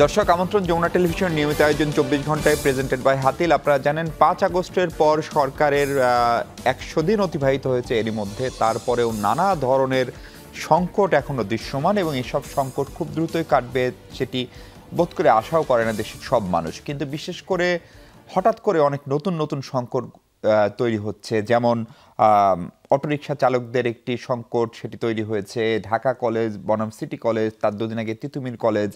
দর্শক আমন্ত্রণ, যমুনা টেলিভিশন নিয়মিত আয়োজন 24 ঘন্টায় প্রেজেন্টেড বাই হাতিল। আপনারা জানেন 5 আগস্টের পর সরকারের 100 দিন অতিবাহিত হয়েছে, এরই মধ্যে তারপরেও নানা ধরনের সংকট এখনো দৃশ্যমান এবং এসব সংকট খুব দ্রুতই কাটবে সেটি বোধ করে আশাও করে না দেশের সব মানুষ। কিন্তু বিশেষ করে হঠাৎ করে অনেক নতুন নতুন সংকট তৈরি হচ্ছে, যেমন অটোরিকশা চালকদের একটি সংকট সেটি তৈরি হয়েছে, ঢাকা কলেজ বনাম সিটি কলেজ, তার দুদিন আগে তিতুমির কলেজ।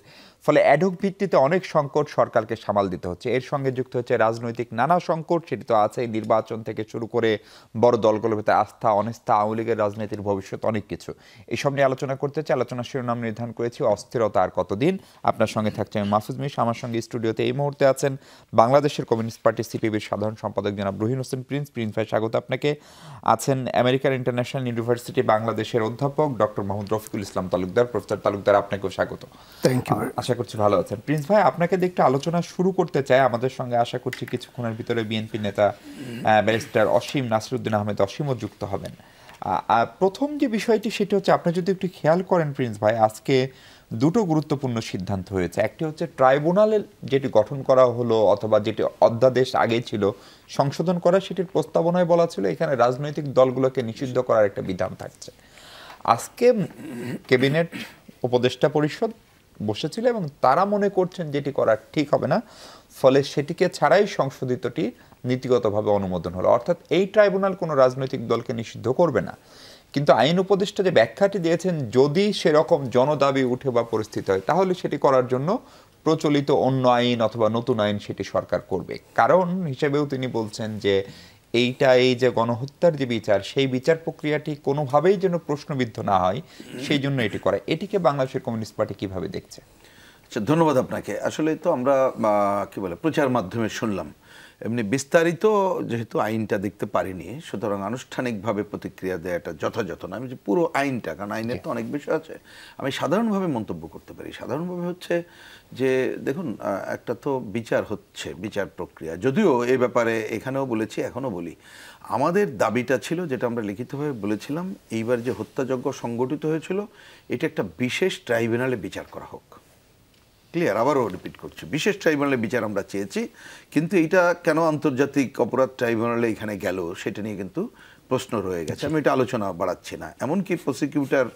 ফলে অ্যাডহক ভিত্তিতে অনেক সংকট সরকারকে সামাল দিতে হচ্ছে। এর সঙ্গে যুক্ত হচ্ছে রাজনৈতিক নানা সংকট, সেটি তো আছেই, নির্বাচন থেকে শুরু করে বড় দলগুলোর ভিতরে আস্থা অনিস্থা, আওয়ামী লীগের রাজনীতির ভবিষ্যৎ, অনেক কিছু। এইসব নিয়ে আলোচনা করতে চাই। আলোচনার শিরোনাম নির্ধারণ করেছি অস্থিরতা আর কতদিন। আপনার সঙ্গে থাকছে আমি মাহফুজ মিশ। আমার সঙ্গে স্টুডিওতে এই মুহূর্তে আছেন বাংলাদেশের কমিউনিস্ট পার্টি সিপিবির সাধারণ সম্পাদক জনাব রুহিন হোসেন প্রিন্স। প্রিন্স ভাই, স্বাগত আপনাকে। আছেন আমেরিকান ইন্টারন্যাশনাল ইউনিভার্সিটি বাংলাদেশের অধ্যাপক ডক্টর মোহাম্মদ রফিকুল ইসলাম তালুকদার। প্রফেসর তালুকদার, আপনাকেও স্বাগত। Thank you. আশা করছি ভালো আছেন। প্রিন্স ভাই, আপনাকে দিয়ে একটু আলোচনা শুরু করতে চাই। আমাদের সঙ্গে আশা করছি কিছুক্ষণের ভিতরে বিএনপি নেতা ব্যারিস্টার অসীম নাসিরউদ্দিন আহমেদ অসীমও যুক্ত হবেন। প্রথম যে বিষয়টি সেটি হচ্ছে, আপনি যদি একটু খেয়াল করেন প্রিন্স ভাই, আজকে দুটো গুরুত্বপূর্ণ সিদ্ধান্ত হয়েছে। একটি হচ্ছে ট্রাইব্যুনালের যেটি গঠন করা হলো অথবা যেটি অধ্যাদেশ আগে ছিল সংশোধন করা, সেটির প্রস্তাবনায় বলা ছিল এখানে রাজনৈতিক দলগুলোকে নিষিদ্ধ করার একটা বিধান থাকছে। আজকে ক্যাবিনেট উপদেষ্টা পরিষদ বসেছিল এবং তারা মনে করছেন যেটি করা ঠিক হবে না, ফলে সেটিকে ছাড়াই সংশোধিতটি নীতিগতভাবে অনুমোদন হলো। অর্থাৎ এই ট্রাইব্যুনাল কোনো রাজনৈতিক দলকে নিষিদ্ধ করবে না। কিন্তু আইন উপদেষ্টা যে ব্যাখ্যাটি দিয়েছেন, যদি সেরকম জনদাবি উঠে বা পরিস্থিতি হয় তাহলে সেটি করার জন্য প্রচলিত অন্য আইন অথবা নতুন আইন সেটি সরকার করবে। কারণ হিসেবেও তিনি বলছেন যে এইটা, এই যে গণহত্যার যে বিচার, সেই বিচার প্রক্রিয়াটি কোনোভাবেই যেন প্রশ্নবিদ্ধ না হয়, সেই জন্য এটি করে। এটিকে বাংলাদেশের কমিউনিস্ট পার্টি কিভাবে দেখছে? আচ্ছা, ধন্যবাদ আপনাকে। আসলে তো আমরা কি বলে প্রচার মাধ্যমে শুনলাম, এমনি বিস্তারিত যেহেতু আইনটা দেখতে পারিনি, সুতরাং আনুষ্ঠানিকভাবে প্রতিক্রিয়া দেওয়াটা যথাযথ না। আমি যে পুরো আইনটা, কারণ আইনের তো অনেক বিষয় আছে, আমি সাধারণভাবে মন্তব্য করতে পারি। সাধারণভাবে হচ্ছে যে দেখুন, একটা তো বিচার হচ্ছে, বিচার প্রক্রিয়া, যদিও এ ব্যাপারে এখানেও বলেছি এখনও বলি, আমাদের দাবিটা ছিল, যেটা আমরা লিখিতভাবে বলেছিলাম, এইবার যে হত্যাযজ্ঞ সংগঠিত হয়েছিল এটা একটা বিশেষ ট্রাইব্যুনালে বিচার করা হোক। ক্লিয়ার, আবারও রিপিট করছি, বিশেষ ট্রাইব্যুনালে বিচার আমরা চেয়েছি। কিন্তু এটা কেন আন্তর্জাতিক অপরাধ ট্রাইব্যুনালে এখানে গেল সেটা নিয়ে কিন্তু প্রশ্ন রয়ে গেছে। আমি এটা আলোচনা বাড়াচ্ছি না। এমনকি প্রসিকিউটর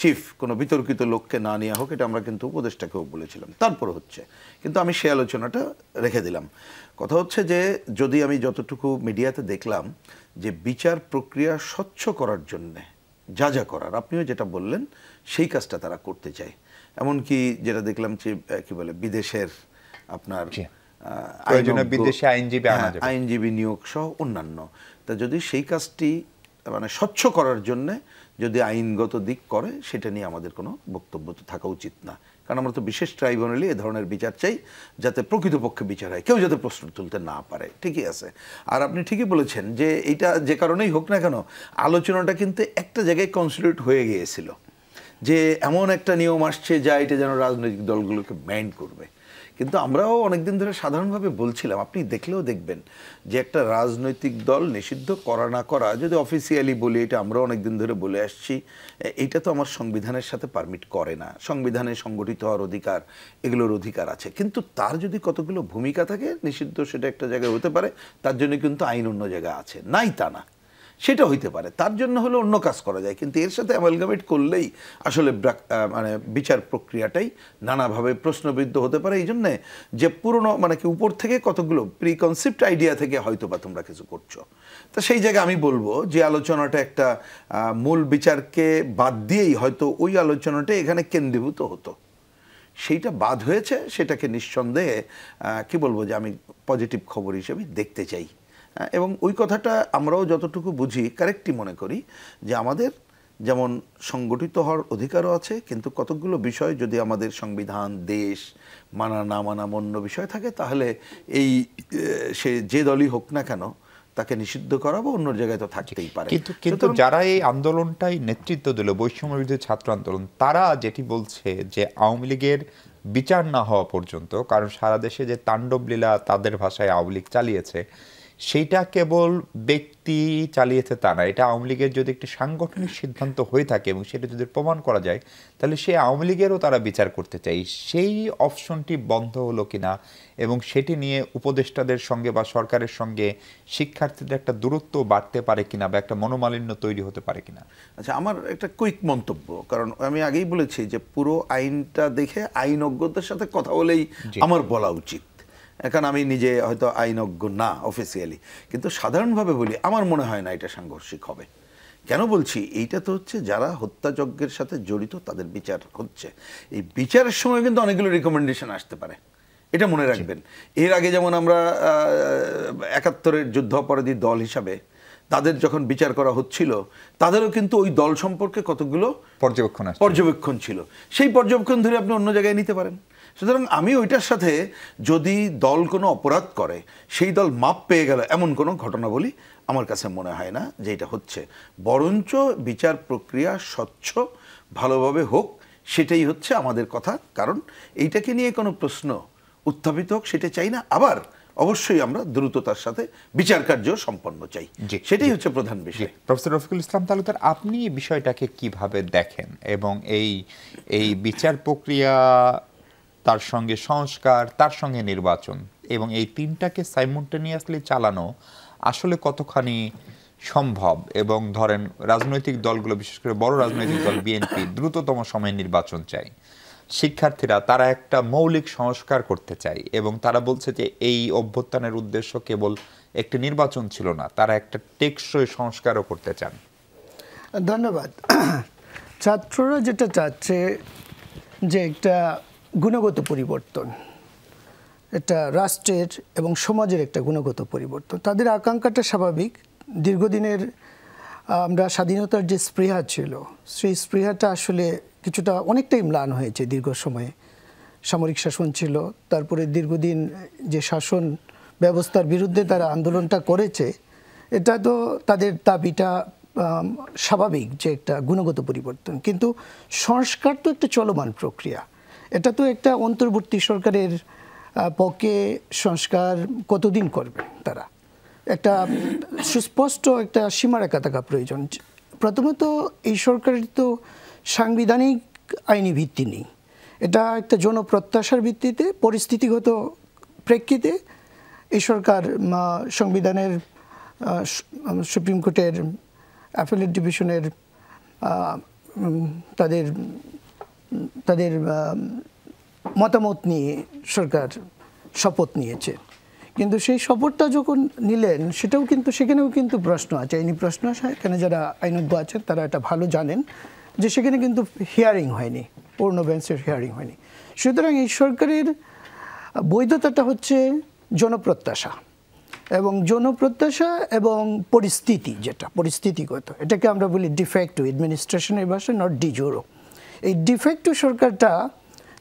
চিফ কোনো বিতর্কিত লোককে না নেওয়া হোক, এটা আমরা কিন্তু উপদেষ্টাকেও বলেছিলাম। তারপর হচ্ছে, কিন্তু আমি সে আলোচনাটা রেখে দিলাম। কথা হচ্ছে যে, যদি আমি যতটুকু মিডিয়াতে দেখলাম যে বিচার প্রক্রিয়া স্বচ্ছ করার জন্যে যা যা করার, আপনিও যেটা বললেন, সেই কাজটা তারা করতে চায়। এমনকি যেটা দেখলাম যে কি বলে, বিদেশের আপনার আইনজীবী নিয়োগ সহ অন্যান্য, তা যদি সেই কাজটি মানে স্বচ্ছ করার জন্যে যদি আইনগত দিক করে, সেটা নিয়ে আমাদের কোনো বক্তব্য তো থাকা উচিত না। কারণ আমরা তো বিশেষ ট্রাইব্যুনালে এ ধরনের বিচার চাই, যাতে প্রকৃতপক্ষে বিচার হয়, কেউ যাতে প্রশ্ন তুলতে না পারে। ঠিকই আছে। আর আপনি ঠিকই বলেছেন যে এইটা যে কারণেই হোক না কেন, আলোচনাটা কিন্তু একটা জায়গায় কনসলিডেট হয়ে গিয়েছিল যে এমন একটা নিয়ম আসছে যা এটা যেন রাজনৈতিক দলগুলোকে ব্যান্ড করবে। কিন্তু আমরাও অনেকদিন ধরে সাধারণভাবে বলছিলাম, আপনি দেখলেও দেখবেন যে একটা রাজনৈতিক দল নিষিদ্ধ করা না করা, যদি অফিসিয়ালি বলি, এটা আমরাও অনেকদিন ধরে বলে আসছি, এইটা তো আমার সংবিধানের সাথে পারমিট করে না। সংবিধানে সংগঠিত হওয়ার অধিকার, এগুলোর অধিকার আছে, কিন্তু তার যদি কতগুলো ভূমিকা থাকে, নিষিদ্ধ সেটা একটা জায়গায় হতে পারে, তার জন্য কিন্তু আইন অন্য জায়গায় আছে, নাই তা না, সেটা হইতে পারে, তার জন্য হলে অন্য কাজ করা যায়। কিন্তু এর সাথে অ্যামালগামেট করলেই আসলে মানে বিচার প্রক্রিয়াটাই নানাভাবে প্রশ্নবিদ্ধ হতে পারে। এই জন্যে যে পুরনো মানে কি উপর থেকে কতগুলো প্রিকনসেপ্ট আইডিয়া থেকে হয়তো বা তোমরা কিছু করছো, তা সেই জায়গায় আমি বলবো যে আলোচনাটা একটা মূল বিচারকে বাদ দিয়েই হয়তো ওই আলোচনাটা এখানে কেন্দ্রীভূত হতো। সেইটা বাদ হয়েছে, সেটাকে নিঃসন্দেহে কি বলবো যে আমি পজিটিভ খবর হিসেবে দেখতে চাই। এবং ওই কথাটা আমরাও যতটুকু বুঝি কারেক্টই মনে করি যে আমাদের যেমন সংগঠিত হওয়ার অধিকারও আছে, কিন্তু কতকগুলো বিষয় যদি আমাদের সংবিধান, দেশ, মানা না মানা অন্য বিষয় থাকে, তাহলে এই সে যে দলই হোক না কেন তাকে নিষিদ্ধ করা বা অন্য জায়গায় তো থাকতেই পারে। কিন্তু যারা এই আন্দোলনটাই নেতৃত্ব দিল, বৈষম্য বিরোধী ছাত্র আন্দোলন, তারা যেটি বলছে যে আওয়ামী লীগের বিচার না হওয়া পর্যন্ত, কারণ সারা দেশে যে তাণ্ডব লীলা তাদের ভাষায় আওয়ামী লীগ চালিয়েছে, সেইটা কেবল ব্যক্তি চালিয়েছে তা না, এটা আওয়ামী লীগের যদি একটি সাংগঠনিক সিদ্ধান্ত হয়ে থাকে এবং সেটা যদি প্রমাণ করা যায়, তাহলে সেই আওয়ামী লীগেরও তারা বিচার করতে চাই। সেই অপশনটি বন্ধ হলো কিনা এবং সেটি নিয়ে উপদেষ্টাদের সঙ্গে বা সরকারের সঙ্গে শিক্ষার্থীদের একটা দূরত্ব বাড়তে পারে কিনা বা একটা মনোমালিন্য তৈরি হতে পারে কিনা। আচ্ছা, আমার একটা কুইক মন্তব্য, কারণ আমি আগেই বলেছি যে পুরো আইনটা দেখে আইনজ্ঞদের সাথে কথা বলেই আমার বলা উচিত, এখন আমি নিজে হয়তো আইনজ্ঞ না অফিসিয়ালি, কিন্তু সাধারণভাবে বলি আমার মনে হয় না এটা সাংঘর্ষিক হবে। কেন বলছি, এইটা তো হচ্ছে যারা হত্যাযজ্ঞের সাথে জড়িত তাদের বিচার হচ্ছে, এই বিচারের সময় কিন্তু অনেকগুলো রিকমেন্ডেশন আসতে পারে, এটা মনে রাখবেন। এর আগে যেমন আমরা ৭১-এর যুদ্ধাপরাধী দল হিসাবে তাদের যখন বিচার করা হচ্ছিল, তাদেরও কিন্তু ওই দল সম্পর্কে কতগুলো পর্যবেক্ষণ ছিল, সেই পর্যবেক্ষণ ধরে আপনি অন্য জায়গায় নিতে পারেন। সুতরাং আমি ওইটার সাথে যদি দল কোনো অপরাধ করে সেই দল মাপ পেয়ে গেল এমন কোনো ঘটনা বলি আমার কাছে মনে হয় না যে এটা হচ্ছে, বরঞ্চ বিচার প্রক্রিয়া স্বচ্ছ ভালোভাবে হোক, সেটাই হচ্ছে আমাদের কথা। কারণ এইটাকে নিয়ে কোনো প্রশ্ন উত্থাপিত হোক সেটা চাই না, আবার অবশ্যই আমরা দ্রুততার সাথে বিচার কার্য সম্পন্ন চাই, সেটাই হচ্ছে প্রধান বিষয়। প্রফেসর রফিকুল ইসলাম তালুকদার, আপনি বিষয়টাকে কিভাবে দেখেন এবং এই বিচার প্রক্রিয়া, তার সঙ্গে সংস্কার, তার সঙ্গে নির্বাচন এবং এই তিনটাকে সাইমultaneously চালানো আসলে কতখানি সম্ভব? এবং ধরেন রাজনৈতিক দলগুলো, বিশেষ করে বড় রাজনৈতিক দল বিএনপি দ্রুততম সময়ে নির্বাচন চাই, শিক্ষার্থীরা তারা একটা মৌলিক সংস্কার করতে চায় এবং তারা বলছে যে এই অভ্যুত্থানের উদ্দেশ্য কেবল একটি নির্বাচন ছিল না, তারা একটা টেকসই সংস্কারও করতে চান। ধন্যবাদ। ছাত্ররা যেটা চাচ্ছে যে একটা গুণগত পরিবর্তন, এটা রাষ্ট্রের এবং সমাজের একটা গুণগত পরিবর্তন, তাদের আকাঙ্ক্ষাটা স্বাভাবিক। দীর্ঘদিনের আমরা স্বাধীনতার যে স্পৃহা ছিল, সেই স্পৃহাটা আসলে কিছুটা অনেকটাই ম্লান হয়েছে। দীর্ঘ সময়ে সামরিক শাসন ছিল, তারপরে দীর্ঘদিন যে শাসন ব্যবস্থার বিরুদ্ধে তারা আন্দোলনটা করেছে, এটা তো তাদের দাবিটা স্বাভাবিক যে একটা গুণগত পরিবর্তন। কিন্তু সংস্কার তো একটা চলমান প্রক্রিয়া, এটা তো একটা অন্তর্বর্তী সরকারের পক্ষে সংস্কার কতদিন করবে তারা, একটা সুস্পষ্ট একটা সীমারেখা থাকা প্রয়োজন। প্রথমত এই সরকারের তো সাংবিধানিক আইনি ভিত্তি নেই, এটা একটা জনপ্রত্যাশার ভিত্তিতে পরিস্থিতিগত প্রেক্ষিতে এই সরকার সংবিধানের সুপ্রিম কোর্টের অ্যাপেলেট ডিভিশনের তাদের মতামত নিয়ে সরকার শপথ নিয়েছে। কিন্তু সেই শপথটা যখন নিলেন সেখানেও কিন্তু প্রশ্ন আছে, আইনি প্রশ্ন আছে। এখানে যারা আইনজ্ঞ আছেন তারা এটা ভালো জানেন যে সেখানে কিন্তু হিয়ারিং হয়নি, পূর্ণ বেঞ্চের হিয়ারিং হয়নি। সুতরাং এই সরকারের বৈধতাটা হচ্ছে জনপ্রত্যাশা এবং পরিস্থিতি, যেটা পরিস্থিতিগত, এটাকে আমরা বলি ডিফেক্টিভ অ্যাডমিনিস্ট্রেশনের ভাষায়, নট ডিজোরো। এই ডিফেক্টিভ সরকারটা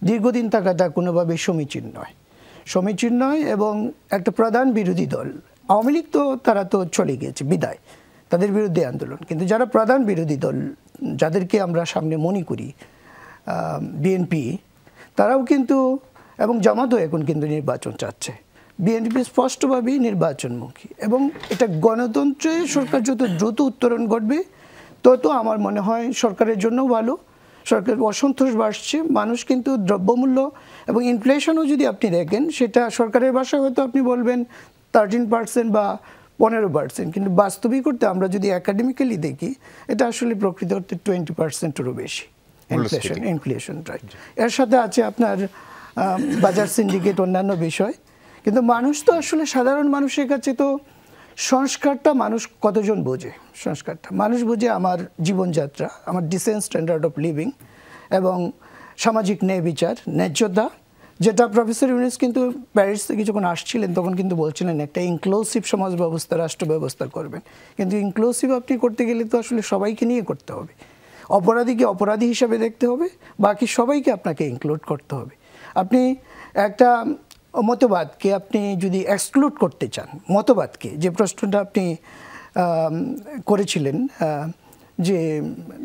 দীর্ঘদিন থাকাটা কোনোভাবেই সমীচীন নয় এবং একটা প্রধান বিরোধী দল আওয়ামী লীগ তো তারা তো চলে গিয়েছে বিদায়, তাদের বিরুদ্ধে আন্দোলন, কিন্তু যারা প্রধান বিরোধী দল যাদেরকে আমরা সামনে মনে করি বিএনপি, তারাও কিন্তু এবং জামাতও এখন কিন্তু নির্বাচন চাচ্ছে। বিএনপি স্পষ্টভাবেই নির্বাচনমুখী এবং এটা গণতন্ত্রে সরকার যত দ্রুত উত্তরণ ঘটবে তত আমার মনে হয় সরকারের জন্য ভালো। সরকারের অসন্তোষ বাড়ছে, মানুষ কিন্তু দ্রব্যমূল্য এবং ইনফ্লেশনও যদি আপনি দেখেন, সেটা সরকারের ভাষায় হয়তো আপনি বলবেন 13% বা 15%, কিন্তু বাস্তবিক করতে আমরা যদি একাডেমিক্যালি দেখি এটা আসলে প্রকৃত অর্থে 20%-এরও বেশি ইনফ্লেশন রাইট। এর সাথে আছে আপনার বাজার সিন্ডিকেট, অন্যান্য বিষয়। কিন্তু মানুষ তো আসলে সাধারণ মানুষের কাছে তো সংস্কারটা মানুষ কতজন বোঝে? সংস্কারটা মানুষ বোঝে আমার জীবনযাত্রা, আমার ডিসেন্ট স্ট্যান্ডার্ড অফ লিভিং এবং সামাজিক ন্যায় বিচার, ন্যায্যতা, যেটা প্রফেসর ইউনুস কিন্তু প্যারিস থেকে যখন আসছিলেন তখন কিন্তু বলছিলেন একটা ইনক্লুসিভ সমাজ ব্যবস্থা, রাষ্ট্র ব্যবস্থা করবেন। কিন্তু ইনক্লুসিভ আপনি করতে গেলে তো আসলে সবাইকে নিয়ে করতে হবে। অপরাধীকে অপরাধী হিসাবে দেখতে হবে, বাকি সবাইকে আপনাকে ইনক্লুড করতে হবে। আপনি একটা মতবাদকে আপনি যদি এক্সক্লুড করতে চান, মতবাদকে, যে প্রশ্নটা আপনি করেছিলেন যে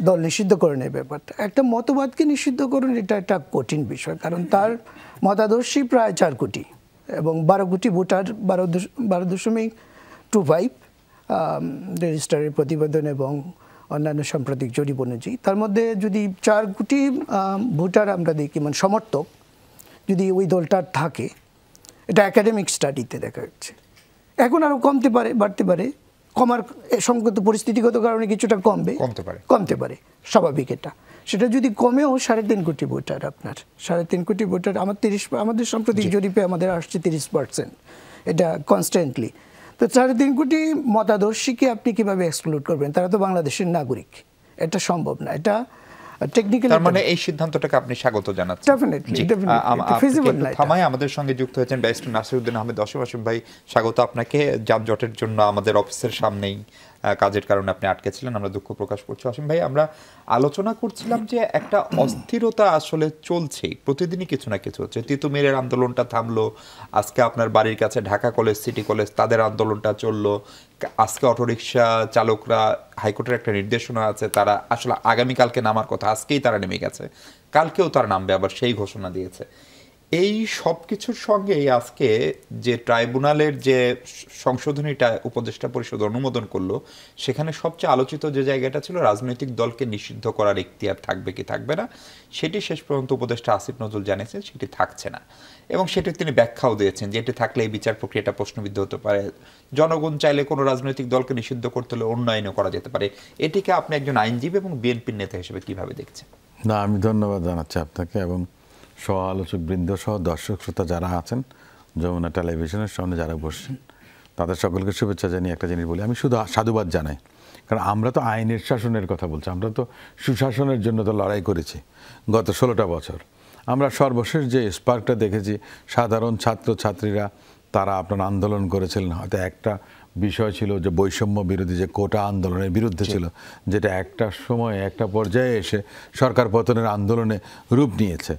দল নিষিদ্ধকরণের ব্যাপারটা, একটা মতবাদকে নিষিদ্ধকরণ এটা একটা কঠিন বিষয়, কারণ তার মতাদর্শী প্রায় 4 কোটি এবং 12 কোটি ভোটার, 12.3 ট্রু ভাইব রেজিস্ট্রারের প্রতিবেদন এবং অন্যান্য সাম্প্রতিক জরিপ অনুযায়ী, তার মধ্যে যদি 4 কোটি ভোটার আমরা দেখি, মানে সমর্থক যদি ওই দলটার থাকে, এটা একাডেমিক স্টাডিতে দেখা যাচ্ছে। এখন আরও কমতে পারে, বাড়তে পারে, কমার সংগত পরিস্থিতিগত কারণে কিছুটা কমতে পারে, স্বাভাবিক এটা। সেটা যদি কমেও 3.5 কোটি ভোটার, আপনার 3.5 কোটি ভোটার, আমাদের সাম্প্রতিক জরিপে আমাদের আসছে 30%, এটা কনস্ট্যান্টলি। তো 3.5 কোটি মতাদর্শীকে আপনি কিভাবে এক্সক্লুড করবেন? তারা তো বাংলাদেশের নাগরিক, এটা সম্ভব না। এটা টেকনিক্যালি, তার মানে এই সিদ্ধান্তটাকে আপনি স্বাগত জানাচ্ছেন। ডেফিনেটলি ফিজিবল না। থামায় আমাদের সঙ্গে যুক্ত হয়েছেন ব্যারিস্টার নাসিরউদ্দিন আহমেদ অসীম। অসীম ভাই, স্বাগত আপনাকে। যানজটের জন্য আমাদের অফিসের সামনেই কাজের কারণে আপনি আটকে ছিলেন, আমরা দুঃখ প্রকাশ করছি। অসীম ভাই, আমরা আলোচনা করছিলাম যে একটা অস্থিরতা আসলে চলছে, প্রতিদিনই কিছু না কিছু হচ্ছে। তিতুমিরের আন্দোলনটা থামলো, আজকে আপনার বাড়ির কাছে ঢাকা কলেজ, সিটি কলেজ, তাদের আন্দোলনটা চললো। আজকে অটোরিকশা চালকরা, হাইকোর্টের একটা নির্দেশনা আছে, তারা আসলে আগামীকালকে নামার কথা, আজকেই তারা নেমে গেছে, কালকেও তারা নামবে, আবার সেই ঘোষণা দিয়েছে। এই সব কিছুর সঙ্গে আজকে যে ট্রাইব্যুনালের যে সংশোধনীটা উপদেষ্টা পরিষদ অনুমোদন করলো, সেখানে সবচেয়ে আলোচিত যে জায়গাটা ছিল রাজনৈতিক দলকে নিষিদ্ধ করার ইখতিয়ার থাকবে কি থাকবে না, সেটি শেষ পর্যন্ত উপদেষ্টা আসিফ নজরুল জানিয়েছেন সেটি থাকছে না, এবং সেটি তিনি ব্যাখ্যাও দিয়েছেন যে এটি থাকলে এই বিচার প্রক্রিয়াটা প্রশ্নবিদ্ধ হতে পারে। জনগণ চাইলে কোনো রাজনৈতিক দলকে নিষিদ্ধ করতে হলে অন্য আইনও করা যেতে পারে। এটিকে আপনি একজন আইনজীবী এবং বিএনপির নেতা হিসেবে কিভাবে দেখছেন? না, আমি ধন্যবাদ জানাচ্ছি আপনাকে এবং সহ আলোচক বৃন্দ সহ দর্শক শ্রোতা যারা আছেন, যমুনা টেলিভিশনের সামনে যারা বসছেন, তাদের সকলকে শুভেচ্ছা জানিয়ে একটা জিনিস বলি, আমি শুধু সাধুবাদ জানাই। কারণ আমরা তো আইনের শাসনের কথা বলছি, আমরা তো সুশাসনের জন্য তো লড়াই করেছি গত 16টা বছর। আমরা সর্বশেষ যে স্পার্কটা দেখেছি, সাধারণ ছাত্রছাত্রীরা তারা আপনার আন্দোলন করেছিলেন, হয়তো একটা বিষয় ছিল যে বৈষম্য বিরোধী যে কোটা আন্দোলনের বিরুদ্ধে ছিল, যেটা একটা সময় একটা পর্যায়ে এসে সরকার পতনের আন্দোলনে রূপ নিয়েছে।